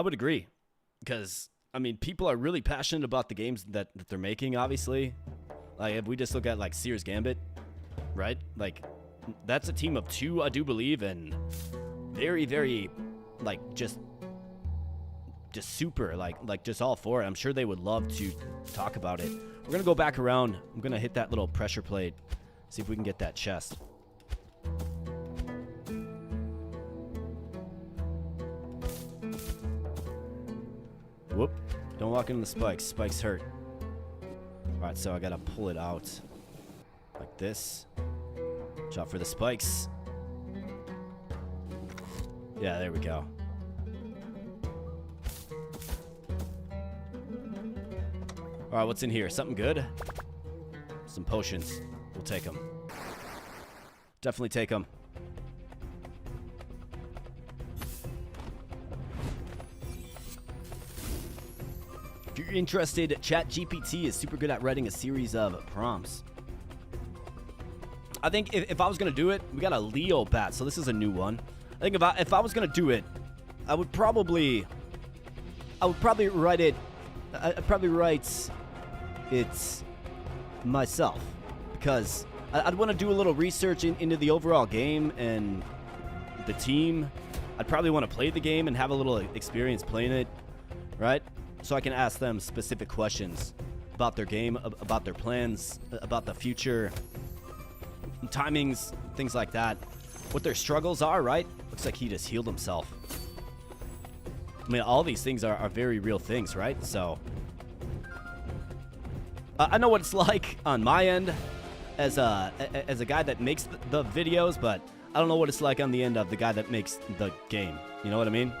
would agree, because I mean, people are really passionate about the games that they're making. Obviously, like if we just look at like Sears Gambit, right? Like that's a team of 2, I do believe, and very like just super like just all for it. I'm sure they would love to talk about it. We're gonna go back around. I'm gonna hit that little pressure plate, see if we can get that chest. Whoop. Don't walk into the spikes. Spikes hurt. Alright, so I gotta pull it out like this. Watch out for the spikes. Yeah, there we go. Alright, what's in here? Something good? Some potions. We'll take them. Definitely take them. If you're interested, ChatGPT is super good at writing a series of prompts. I think if I was going to do it, we got a Leo bat, so this is a new one. I think if I was going to do it, I would probably write it. I'd probably write it's myself, because I'd want to do a little research into the overall game and the team. I'd probably want to play the game and have a little experience playing it, right? So I can ask them specific questions about their game, about their plans, about the future, timings, things like that. What their struggles are, right? Looks like he just healed himself. I mean, all these things are very real things, right? So I know what it's like on my end as a guy that makes the videos, but I don't know what it's like on the end of the guy that makes the game. You know what I mean?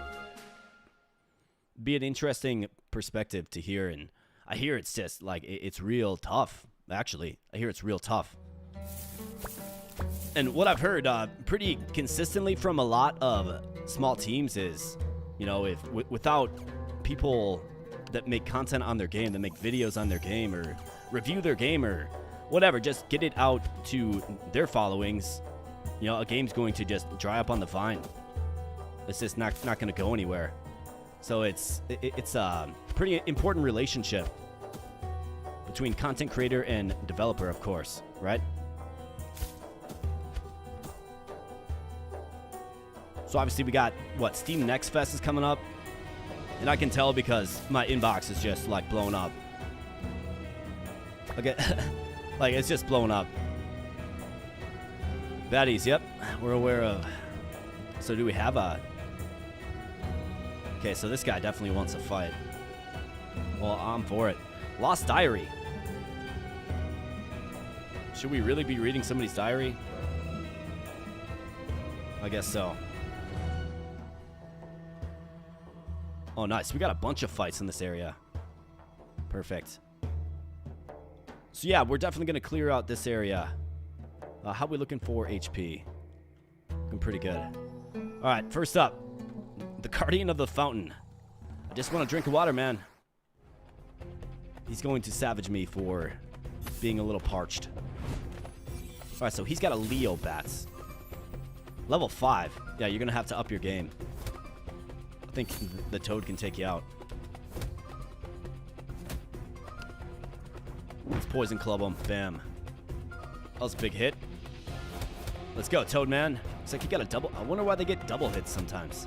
Be an interesting perspective to hear, and I hear it's just like it's real tough. Actually, I hear it's real tough. And what I've heard pretty consistently from a lot of small teams is, you know, if without people that make content on their game, that make videos on their game or review their game or whatever, just get it out to their followings, you know, a game's going to just dry up on the vine. It's just not going to go anywhere. So it's a pretty important relationship between content creator and developer, of course, right? So obviously we got, what, Steam Next Fest is coming up. And I can tell because my inbox is just, like, blown up. Okay, like, it's just blown up. Baddies, yep, we're aware of. So do we have a... Okay, so this guy definitely wants a fight. Well, I'm for it. Lost Diary. Should we really be reading somebody's diary? I guess so. Oh, nice. We got a bunch of fights in this area. Perfect. So, yeah, we're definitely going to clear out this area. How are we looking for HP? Looking pretty good. All right, first up, the Guardian of the Fountain. I just want to drink water, man. He's going to savage me for being a little parched. All right, so he's got a Leo Bats. Level 5. Yeah, you're going to have to up your game. I think the Toad can take you out. Let's Poison Club him. Bam. That was a big hit. Let's go, Toad Man. Looks like he got a double. I wonder why they get double hits sometimes.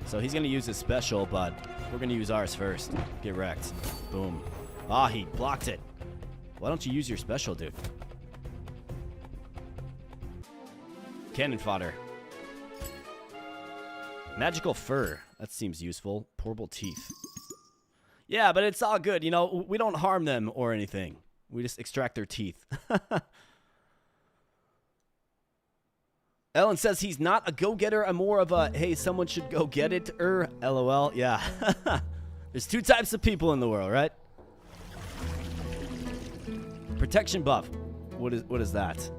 So he's going to use his special, but we're going to use ours first. Get wrecked. Boom. Ah, he blocked it. Why don't you use your special, dude? Cannon fodder. Magical fur. That seems useful. Porble teeth. Yeah, but it's all good. You know, we don't harm them or anything. We just extract their teeth. Ellen says he's not a go-getter. I'm more of a, hey, someone should go get it. LOL. Yeah. There's two types of people in the world, right? Protection buff. What is that?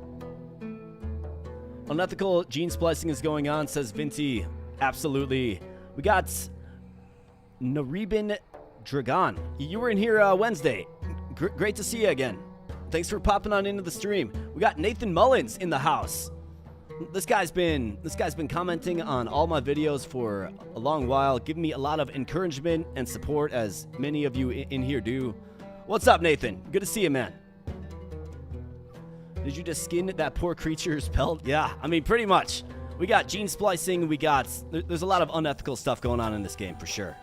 Unethical gene splicing is going on, says Vinty. Absolutely. We got Naribin Dragon. You were in here Wednesday. Great to see you again. Thanks for popping on into the stream. We got Nathan Mullins in the house. This guy's been commenting on all my videos for a long while, giving me a lot of encouragement and support, as many of you in here do. What's up, Nathan? Good to see you, man. Did you just skin that poor creature's pelt? Yeah, I mean, pretty much. We got gene splicing. We got... There's a lot of unethical stuff going on in this game, for sure.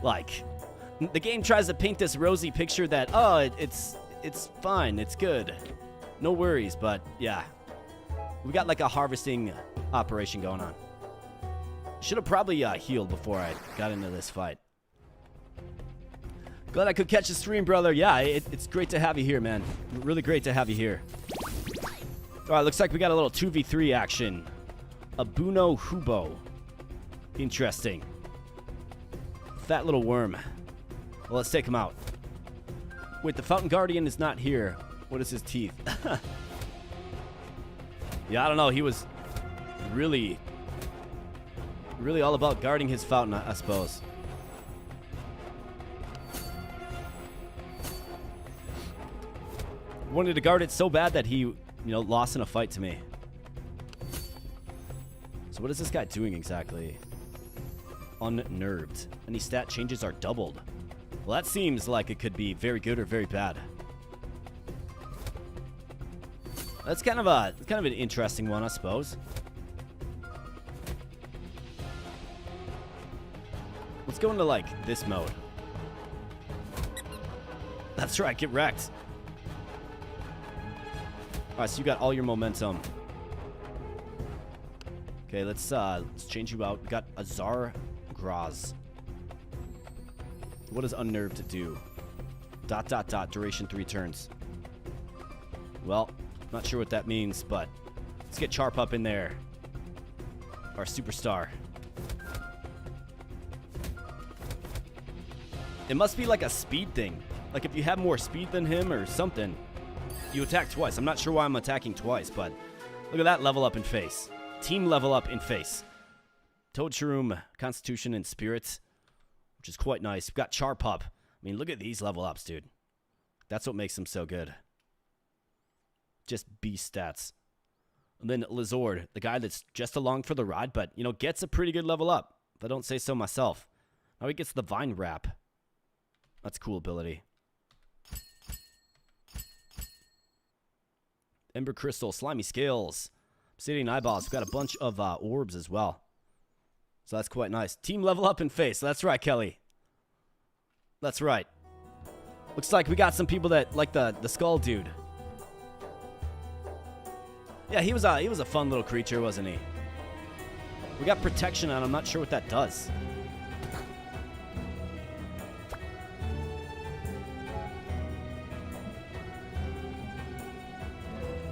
Like, the game tries to paint this rosy picture that, oh, it's fine. It's good. No worries, but, yeah. We got, like, a harvesting operation going on. Should have probably healed before I got into this fight. Glad I could catch the stream, brother. Yeah, it's great to have you here, man. Really great to have you here. All right, looks like we got a little 2v3 action. Abuno Hubo. Interesting. Fat little worm. Well, let's take him out. Wait, the Fountain Guardian is not here. What is his teeth? Yeah, I don't know. He was really all about guarding his fountain, I suppose. Wanted to guard it so bad that he, lost in a fight to me. So what is this guy doing exactly? unnerved. Any stat changes are doubled. Well, that seems like it could be very good or very bad. That's kind of an interesting one, I suppose. Let's go into like this mode. That's right, get wrecked. All right, so you got all your momentum. Okay, let's change you out. We got Azar Graz. What does unnerved do? ... duration 3 turns. Well, not sure what that means, but let's get Charp up in there. Our superstar. It must be like a speed thing. Like if you have more speed than him or something, you attack twice. I'm not sure why I'm attacking twice, but look at that level up in face. Team level up in face. Toad Shroom, Constitution, and Spirits, which is quite nice. We've got Charp up. I mean, look at these level ups, dude. That's what makes them so good. Just beast stats. And then Lizord, the guy that's just along for the ride, but, you know, gets a pretty good level up, if I don't say so myself. Now he gets the Vine Wrap. That's a cool ability. Ember Crystal, Slimy Scales, Obsidian Eyeballs. We've got a bunch of orbs as well. So that's quite nice. Team level up in face. That's right, Kelly. That's right. Looks like we got some people that like the skull dude. Yeah, he was a fun little creature, wasn't he? We got protection on him. I'm not sure what that does.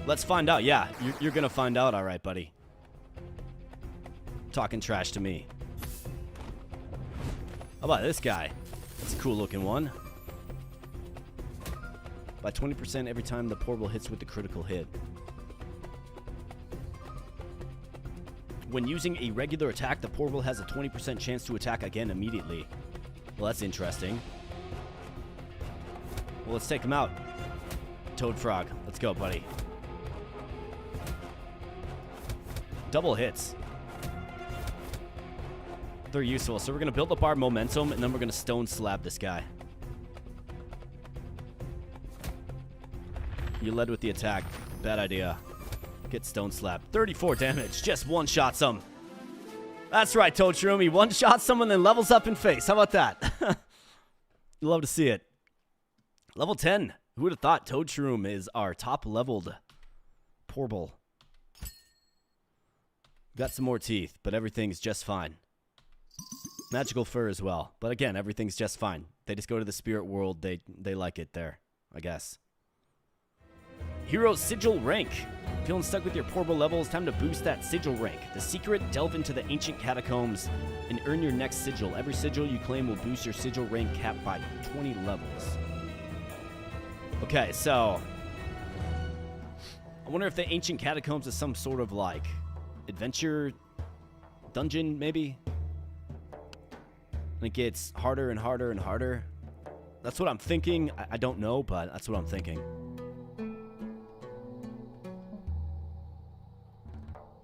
Let's find out. Yeah, you're going to find out. All right, buddy. Talking trash to me. How about this guy? That's a cool looking one. By 20% every time the Porble hits with the critical hit. When using a regular attack, the Porble has a 20% chance to attack again immediately. Well, that's interesting. Well, let's take him out. Toad Frog. Let's go, buddy. Double hits. They're useful. So we're going to build up our momentum, and then we're going to stone slab this guy. You led with the attack. Bad idea. Get stone slab. 34 damage. Just one-shots him. That's right, Toad Shroom. He one-shots someone, then levels up in face. How about that? You love to see it. Level 10. Who would have thought Toad Shroom is our top-leveled Porble? Got some more teeth, but everything's just fine. Magical fur as well. But again, everything's just fine. They just go to the spirit world. They like it there, I guess. Hero Sigil rank. Feeling stuck with your Porble levels? Time to boost that Sigil rank. The secret, delve into the ancient catacombs and earn your next Sigil. Every Sigil you claim will boost your Sigil rank cap by 20 levels. Okay, so I wonder if the ancient catacombs is some sort of like adventure dungeon, maybe? And it gets harder and harder and harder. That's what I'm thinking. I don't know, but that's what I'm thinking.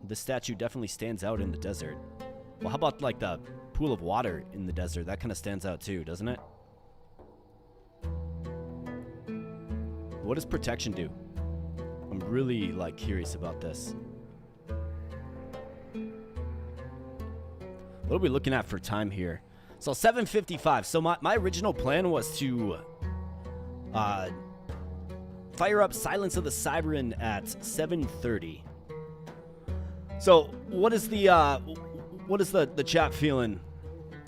This statue definitely stands out in the desert. Well, how about like the pool of water in the desert? That kind of stands out too, doesn't it? What does protection do? I'm really like curious about this. What are we looking at for time here? So 7:55. So my original plan was to fire up Silence of the Siren at 7:30. So what is the chat feeling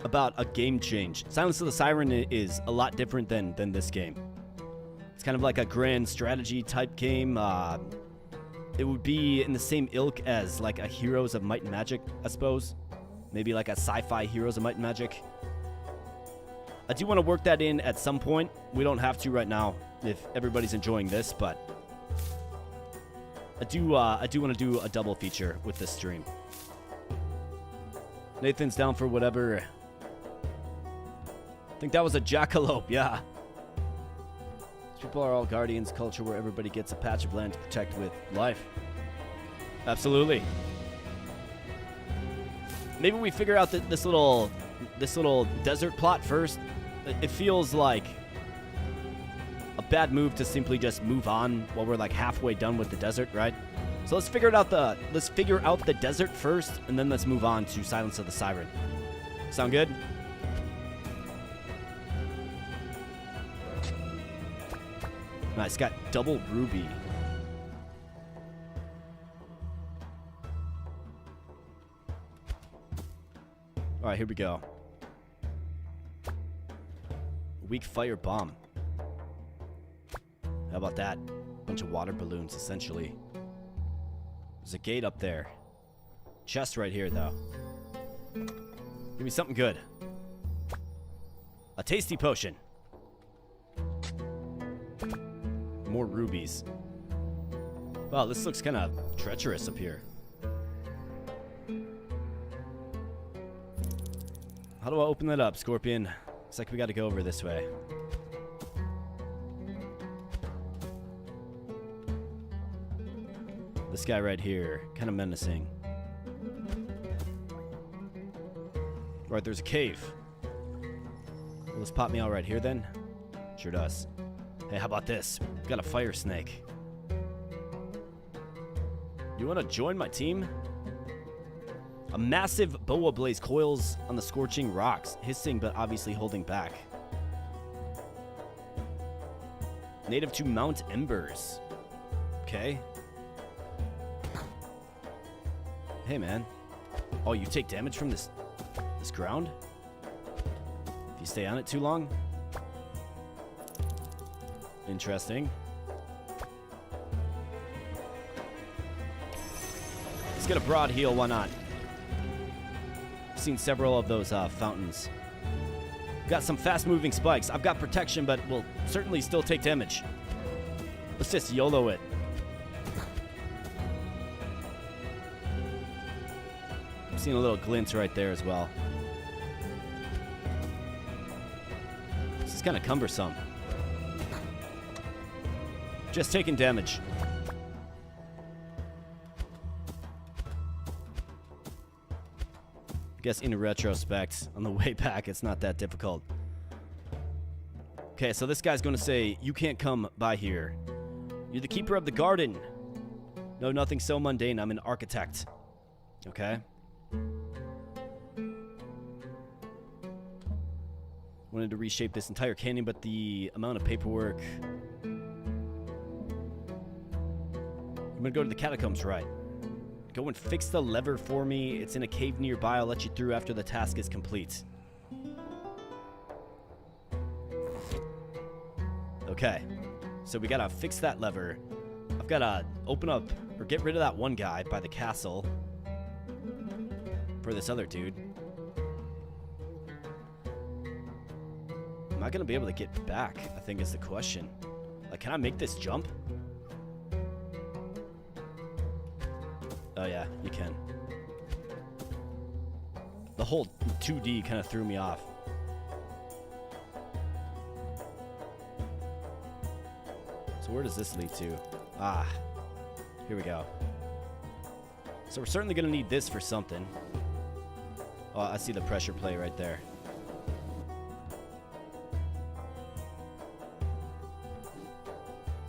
about a game change? Silence of the Siren is a lot different than this game. It's kind of like a grand strategy type game. It would be in the same ilk as like a Heroes of Might and Magic, I suppose. Maybe like a sci-fi Heroes of Might and Magic. I do want to work that in at some point. We don't have to right now if everybody's enjoying this, but I do want to do a double feature with this stream. Nathan's down for whatever. I think that was a jackalope, yeah. These people are all guardians culture where everybody gets a patch of land to protect with life. Absolutely. Maybe we figure out this little this little desert plot first. It feels like a bad move to simply just move on while we're like halfway done with the desert, right? So let's figure out the desert first, and then let's move on to Silence of the Siren. Sound good? Nice, got double ruby. All right, here we go. Weak fire bomb. How about that? Bunch of water balloons, essentially. There's a gate up there. Chest right here, though. Give me something good. A tasty potion. More rubies. Wow, this looks kind of treacherous up here. How do I open that up, Scorpion? Looks like we got to go over this way. This guy right here, kind of menacing. Right, there's a cave. Will this pop me out right here then? Sure does. Hey, how about this? We've got a fire snake. You want to join my team? A massive boa blaze coils on the scorching rocks, hissing but obviously holding back. Native to Mount Embers. Okay. Hey, man. Oh, you take damage from this ground? If you stay on it too long? Interesting. Let's get a broad heal, why not? I've seen several of those fountains. Got some fast-moving spikes. I've got protection, but will certainly still take damage. Let's just YOLO it. I'm seeing a little glint right there as well. This is kind of cumbersome. Just taking damage. I guess in retrospect, on the way back, it's not that difficult. Okay, so this guy's going to say, you can't come by here. You're the keeper of the garden. No, nothing so mundane. I'm an architect. Okay. Wanted to reshape this entire canyon, but the amount of paperwork. I'm gonna go to the catacombs, right? Go and fix the lever for me. It's in a cave nearby. I'll let you through after the task is complete. Okay. So we gotta fix that lever. I've gotta open up or get rid of that one guy by the castle. For this other dude. Am I gonna be able to get back? I think is the question. Like, can I make this jump? Oh yeah, you can. The whole 2D kind of threw me off. So where does this lead to? Ah, here we go. So we're certainly gonna need this for something. Oh, I see the pressure plate right there.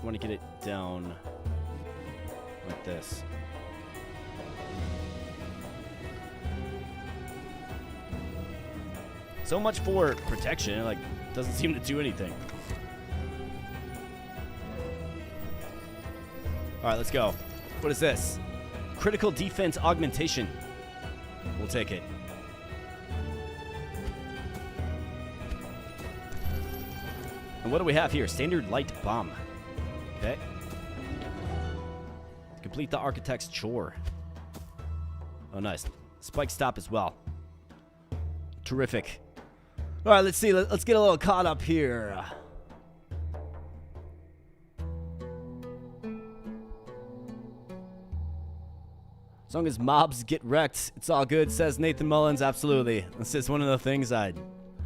I want to get it down like this. So much for protection, like, doesn't seem to do anything. Alright, let's go. What is this? Critical defense augmentation. We'll take it. And what do we have here? Standard light bomb. Okay. Complete the architect's chore. Oh, nice. Spike stop as well. Terrific. All right, let's see. Let's get a little caught up here. As long as mobs get wrecked, it's all good, says Nathan Mullins. Absolutely. This is one of the things I've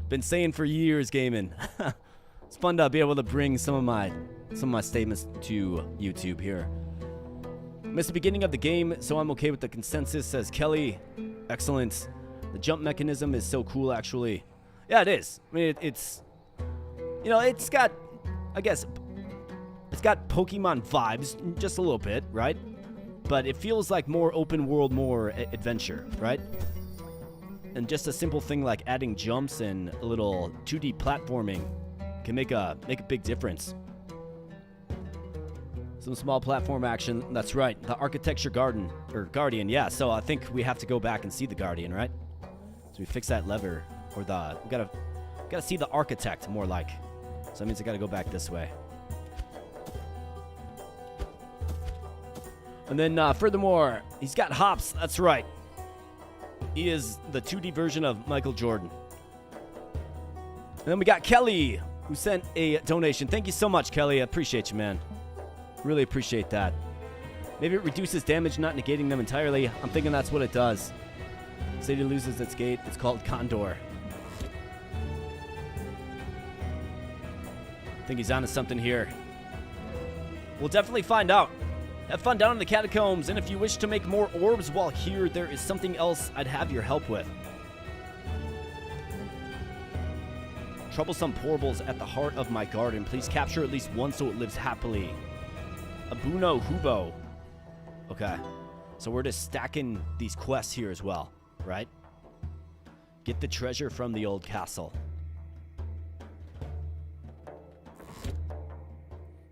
been saying for years gaming. It's fun to be able to bring some of my statements to YouTube here. Missed the beginning of the game, so I'm okay with the consensus, says Kelly. Excellent. The jump mechanism is so cool, actually. Yeah, it is. I mean, it's... You know, it's got... I guess... It's got Pokemon vibes, just a little bit, right? But it feels like more open world, more adventure, right? And just a simple thing like adding jumps and a little 2D platforming can make a big difference. Some small platform action. That's right. The architecture guardian. Yeah. So I think we have to go back and see the guardian, right? So we fix that lever, or we gotta see the architect more like. So that means I gotta go back this way. And then furthermore, he's got hops. That's right. He is the 2D version of Michael Jordan. And then we got Kelly, who sent a donation. Thank you so much, Kelly. I appreciate you, man. Really appreciate that. Maybe it reduces damage, not negating them entirely. I'm thinking that's what it does. City loses its gate. It's called Condor. I think he's onto something here. We'll definitely find out. Have fun down in the catacombs, and if you wish to make more orbs while here, there is something else I'd have your help with. Troublesome Porbles at the heart of my garden. Please capture at least one so it lives happily. Abuno Hubo. Okay. So we're just stacking these quests here as well, right? Get the treasure from the old castle.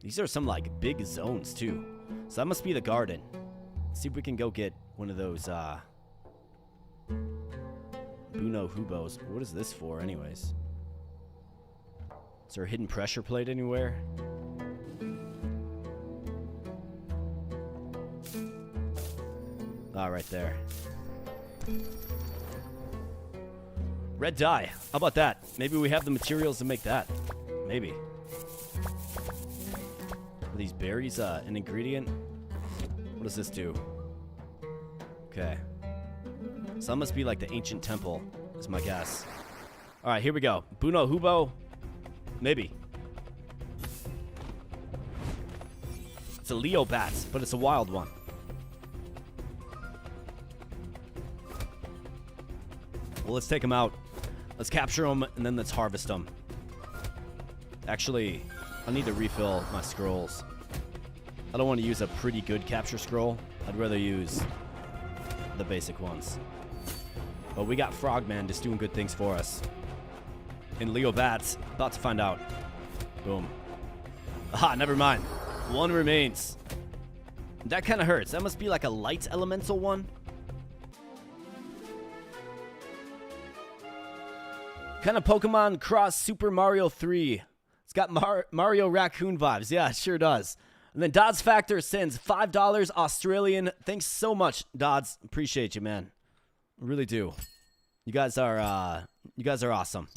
These are some, like, big zones, too. So that must be the garden. Let's see if we can go get one of those, Buno Hubos. What is this for, anyways? Is there a hidden pressure plate anywhere? Ah, right there. Red dye. How about that? Maybe we have the materials to make that. Maybe. Are these berries an ingredient? What does this do? Okay. So that must be like the ancient temple, is my guess. All right, here we go. Buno Hubo. Maybe. It's a Leo bat, but it's a wild one. Well, let's take them out. Let's capture them, and then let's harvest them. Actually, I need to refill my scrolls. I don't want to use a pretty good capture scroll. I'd rather use the basic ones. But we got Frogman just doing good things for us. And Leo Bats, about to find out. Boom. Aha, never mind. One remains. That kind of hurts. That must be like a light elemental one. Kind of Pokemon cross Super Mario 3. It's got Mario Raccoon vibes. Yeah, it sure does. And then Dodds Factor sends $5 Australian. Thanks so much, Dodds. Appreciate you, man. I really do. You guys are awesome.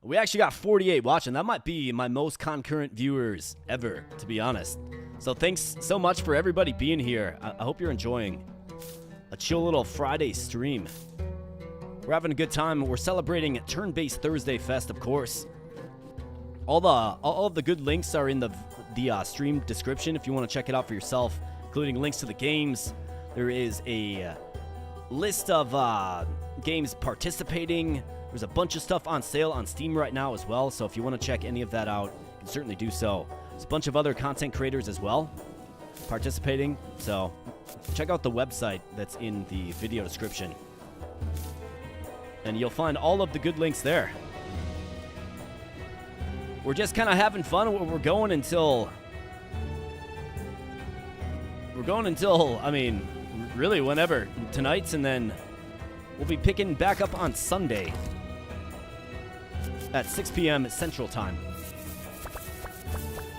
We actually got 48 watching. That might be my most concurrent viewers ever, to be honest. So thanks so much for everybody being here. I hope you're enjoying a chill little Friday stream. We're having a good time. We're celebrating Turn-Based Thursday Fest, of course. All of the good links are in the stream description if you want to check it out for yourself, including links to the games. There is a list of games participating. There's a bunch of stuff on sale on Steam right now as well, so if you want to check any of that out, you can certainly do so. There's a bunch of other content creators as well participating, so check out the website that's in the video description. And you'll find all of the good links there. We're just kind of having fun. We're going until, I mean, really whenever. Tonight's, and then we'll be picking back up on Sunday at 6 p.m. Central Time.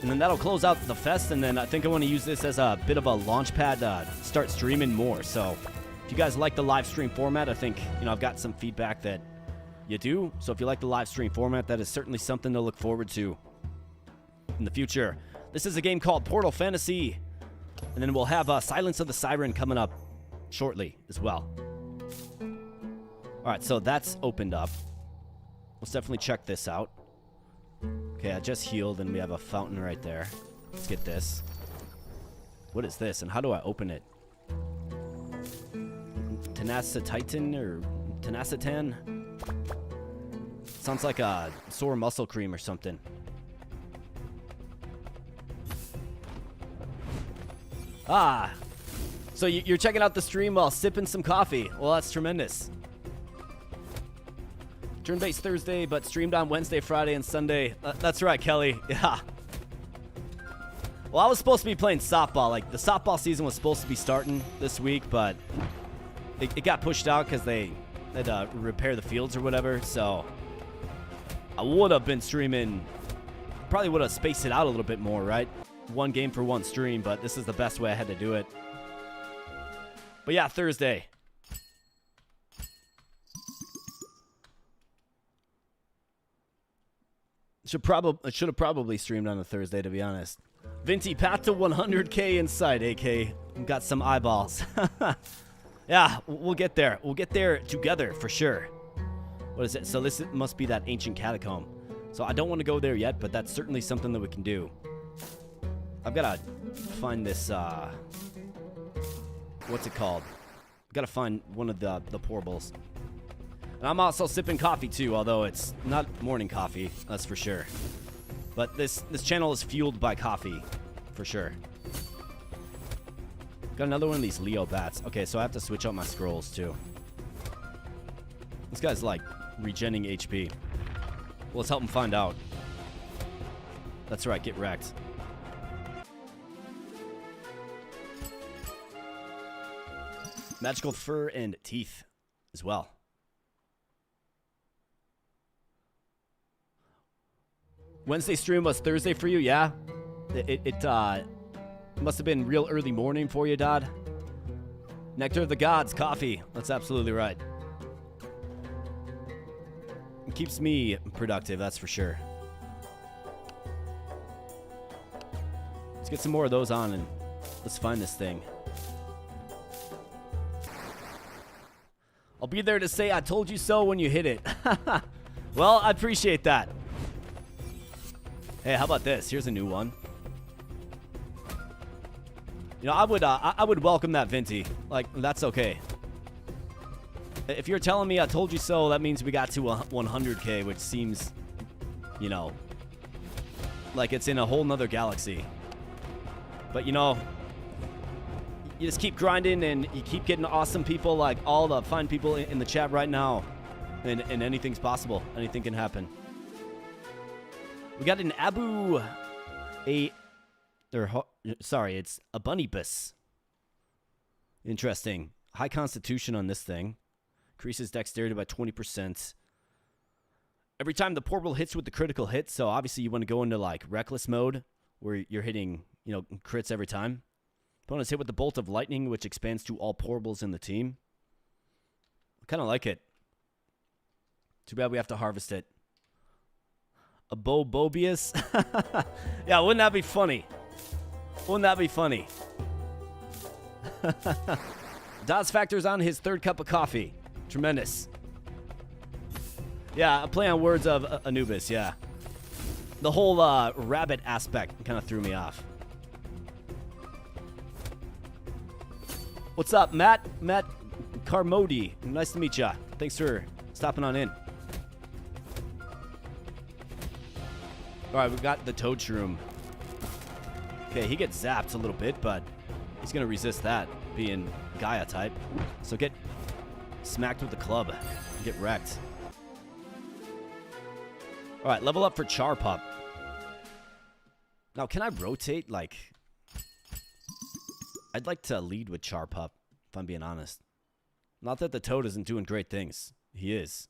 And then that'll close out the fest, and then I think I want to use this as a bit of a launch pad to start streaming more. So if you guys like the live stream format, I think, I've got some feedback that you do. So if you like the live stream format, that is certainly something to look forward to in the future. This is a game called Portal Fantasy, and then we'll have Silence of the Siren coming up shortly as well. All right, so that's opened up. Let's definitely check this out. Okay, I just healed, and we have a fountain right there. Let's get this. What is this, and how do I open it? Tenacititan or Tenacitan. Sounds like a sore muscle cream or something. Ah, so you're checking out the stream while sipping some coffee. Well, that's tremendous. Turn-based Thursday, but streamed on Wednesday, Friday, and Sunday. That's right, Kelly. Yeah. Well, I was supposed to be playing softball. Like, the softball season was supposed to be starting this week, but it got pushed out because they had to repair the fields or whatever. So I would have been streaming. Probably would have spaced it out a little bit more, right? One game for one stream, but this is the best way I had to do it. But yeah, Thursday. Should have probably streamed on a Thursday, to be honest. Vinty, path to 100K in sight, AK. Got some eyeballs. Yeah, we'll get there. We'll get there together for sure. What is it? So this must be that ancient catacomb. So I don't want to go there yet, but that's certainly something that we can do. I've got to find this, what's it called? I've got to find one of the Porbles. And I'm also sipping coffee too, although it's not morning coffee, that's for sure. But this channel is fueled by coffee, for sure. Got another one of these Leo bats. Okay, so I have to switch out my scrolls too. This guy's like regenning HP. Well, let's help him find out. That's right, get wrecked. Magical fur and teeth as well. Wednesday stream was Thursday for you, yeah? It must have been real early morning for you, Dodd. Nectar of the Gods, coffee. That's absolutely right. It keeps me productive, that's for sure. Let's get some more of those on and let's find this thing. I'll be there to say I told you so when you hit it. Well, I appreciate that. Hey, how about this? Here's a new one. You know, I would welcome that, Vinty. Like, that's okay. If you're telling me I told you so, that means we got to 100K, which seems, you know, like it's in a whole nother galaxy. But, you know, you just keep grinding and you keep getting awesome people like all the fine people in the chat right now. And anything's possible. Anything can happen. We got an it's a bunnybus. Interesting. High constitution on this thing. Increases dexterity by 20%. Every time the Porble hits with the critical hit, so obviously you want to go into like reckless mode where you're hitting, you know, crits every time. Opponents hit with the bolt of lightning, which expands to all Porbles in the team. I kind of like it. Too bad we have to harvest it. A Bobius? Yeah, wouldn't that be funny? Wouldn't that be funny? Daz factors on his third cup of coffee. Tremendous. Yeah, a play on words of Anubis, yeah. The whole rabbit aspect kind of threw me off. What's up, Matt? Matt Carmody. Nice to meet ya. Thanks for stopping on in. All right, we got the Toad Shroom. Okay, he gets zapped a little bit, but he's going to resist that, being Gaia type. So get smacked with the club and get wrecked. All right, level up for Charpup. Now, can I rotate, like... I'd like to lead with Charpup, if I'm being honest. Not that the Toad isn't doing great things. He is.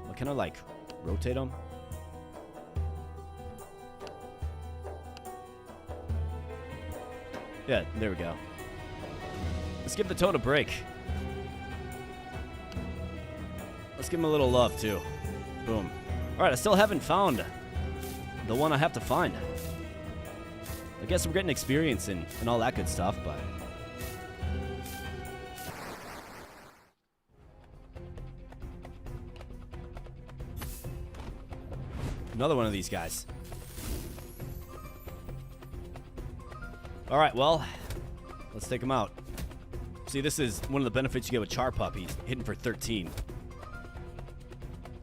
Well, can I, like, rotate him? Yeah, there we go. Let's give the Toad a break. Let's give him a little love, too. Boom. All right, I still haven't found the one I have to find. I guess we're getting experience and all that good stuff, but... Another one of these guys. All right, well, let's take him out. See, this is one of the benefits you get with Char Puppies. Hitting for 13.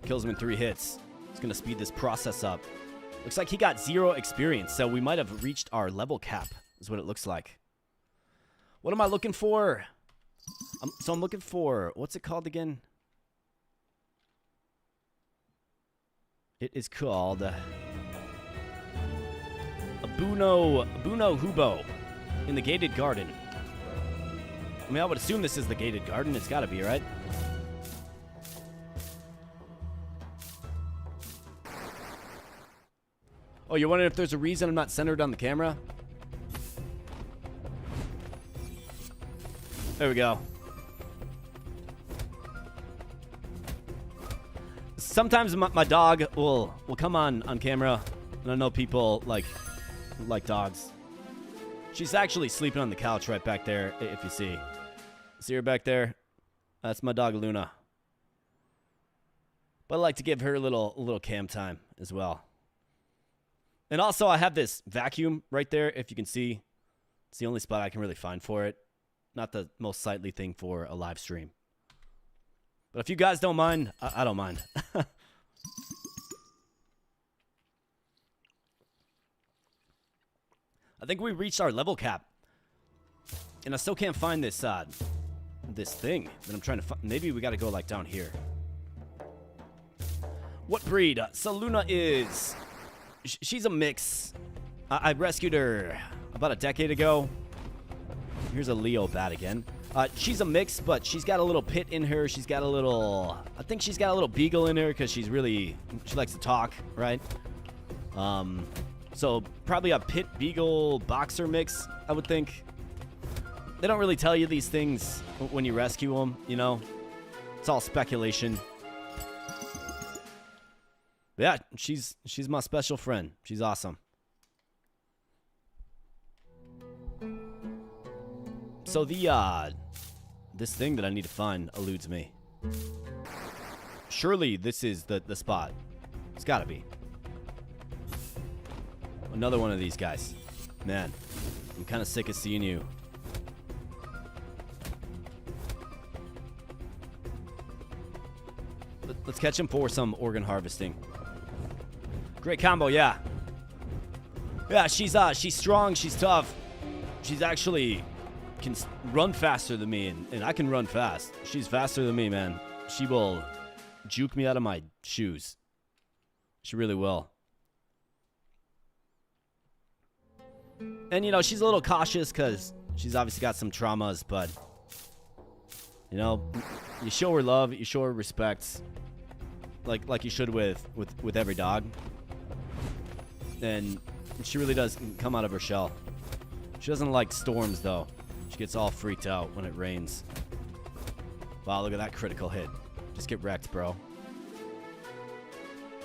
Kills him in 3 hits. It's going to speed this process up. Looks like he got 0 experience, so we might have reached our level cap, is what it looks like. What am I looking for? So I'm looking for, what's it called again? It is called Abuno Hubo in the gated garden. I mean, I would assume this is the gated garden. It's got to be, right? Oh, you're wondering if there's a reason I'm not centered on the camera? There we go. Sometimes my dog will come on camera, and I know people like dogs. She's actually sleeping on the couch right back there, if you see. See her back there? That's my dog Luna. But I like to give her a little cam time as well. And also I have this vacuum right there, if you can see. It's the only spot I can really find for it. Not the most sightly thing for a live stream. But if you guys don't mind, I don't mind. I think we reached our level cap. And I still can't find this this thing that I'm trying to find. Maybe we got to go like down here. What breed? So Luna is... She's a mix. I rescued her about a decade ago. Here's a Leo bat again. She's a mix, but she's got a little pit in her. She's got a little... I think she's got a little beagle in her because she's really... She likes to talk, right? So probably a pit beagle boxer mix, I would think. They don't really tell you these things when you rescue them, you know? It's all speculation. But yeah, she's my special friend. She's awesome. So the this thing that I need to find eludes me. Surely this is the spot. It's gotta be. Another one of these guys. Man, I'm kind of sick of seeing you. Let's catch him for some organ harvesting. Great combo, yeah. Yeah, she's strong, she's tough. She's actually can run faster than me, and I can run fast. She's faster than me, man. She will juke me out of my shoes. She really will. And, you know, she's a little cautious because she's obviously got some traumas, but, you know, you show her love, you show her respect, like you should with every dog. And she really does come out of her shell. She doesn't like storms, though. She gets all freaked out when it rains. Wow, look at that critical hit. Just get wrecked, bro.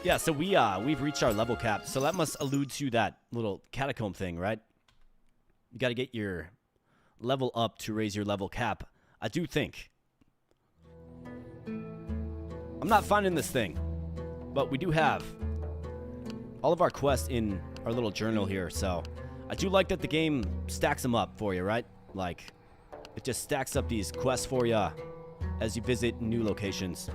Yeah, so we've reached our level cap. So that must allude to that little catacomb thing, right? You got to get your level up to raise your level cap. I do think. I'm not finding this thing, but we do have all of our quests in our little journal here, so I do like that the game stacks them up for you, right? Like, it just stacks up these quests for you as you visit new locations.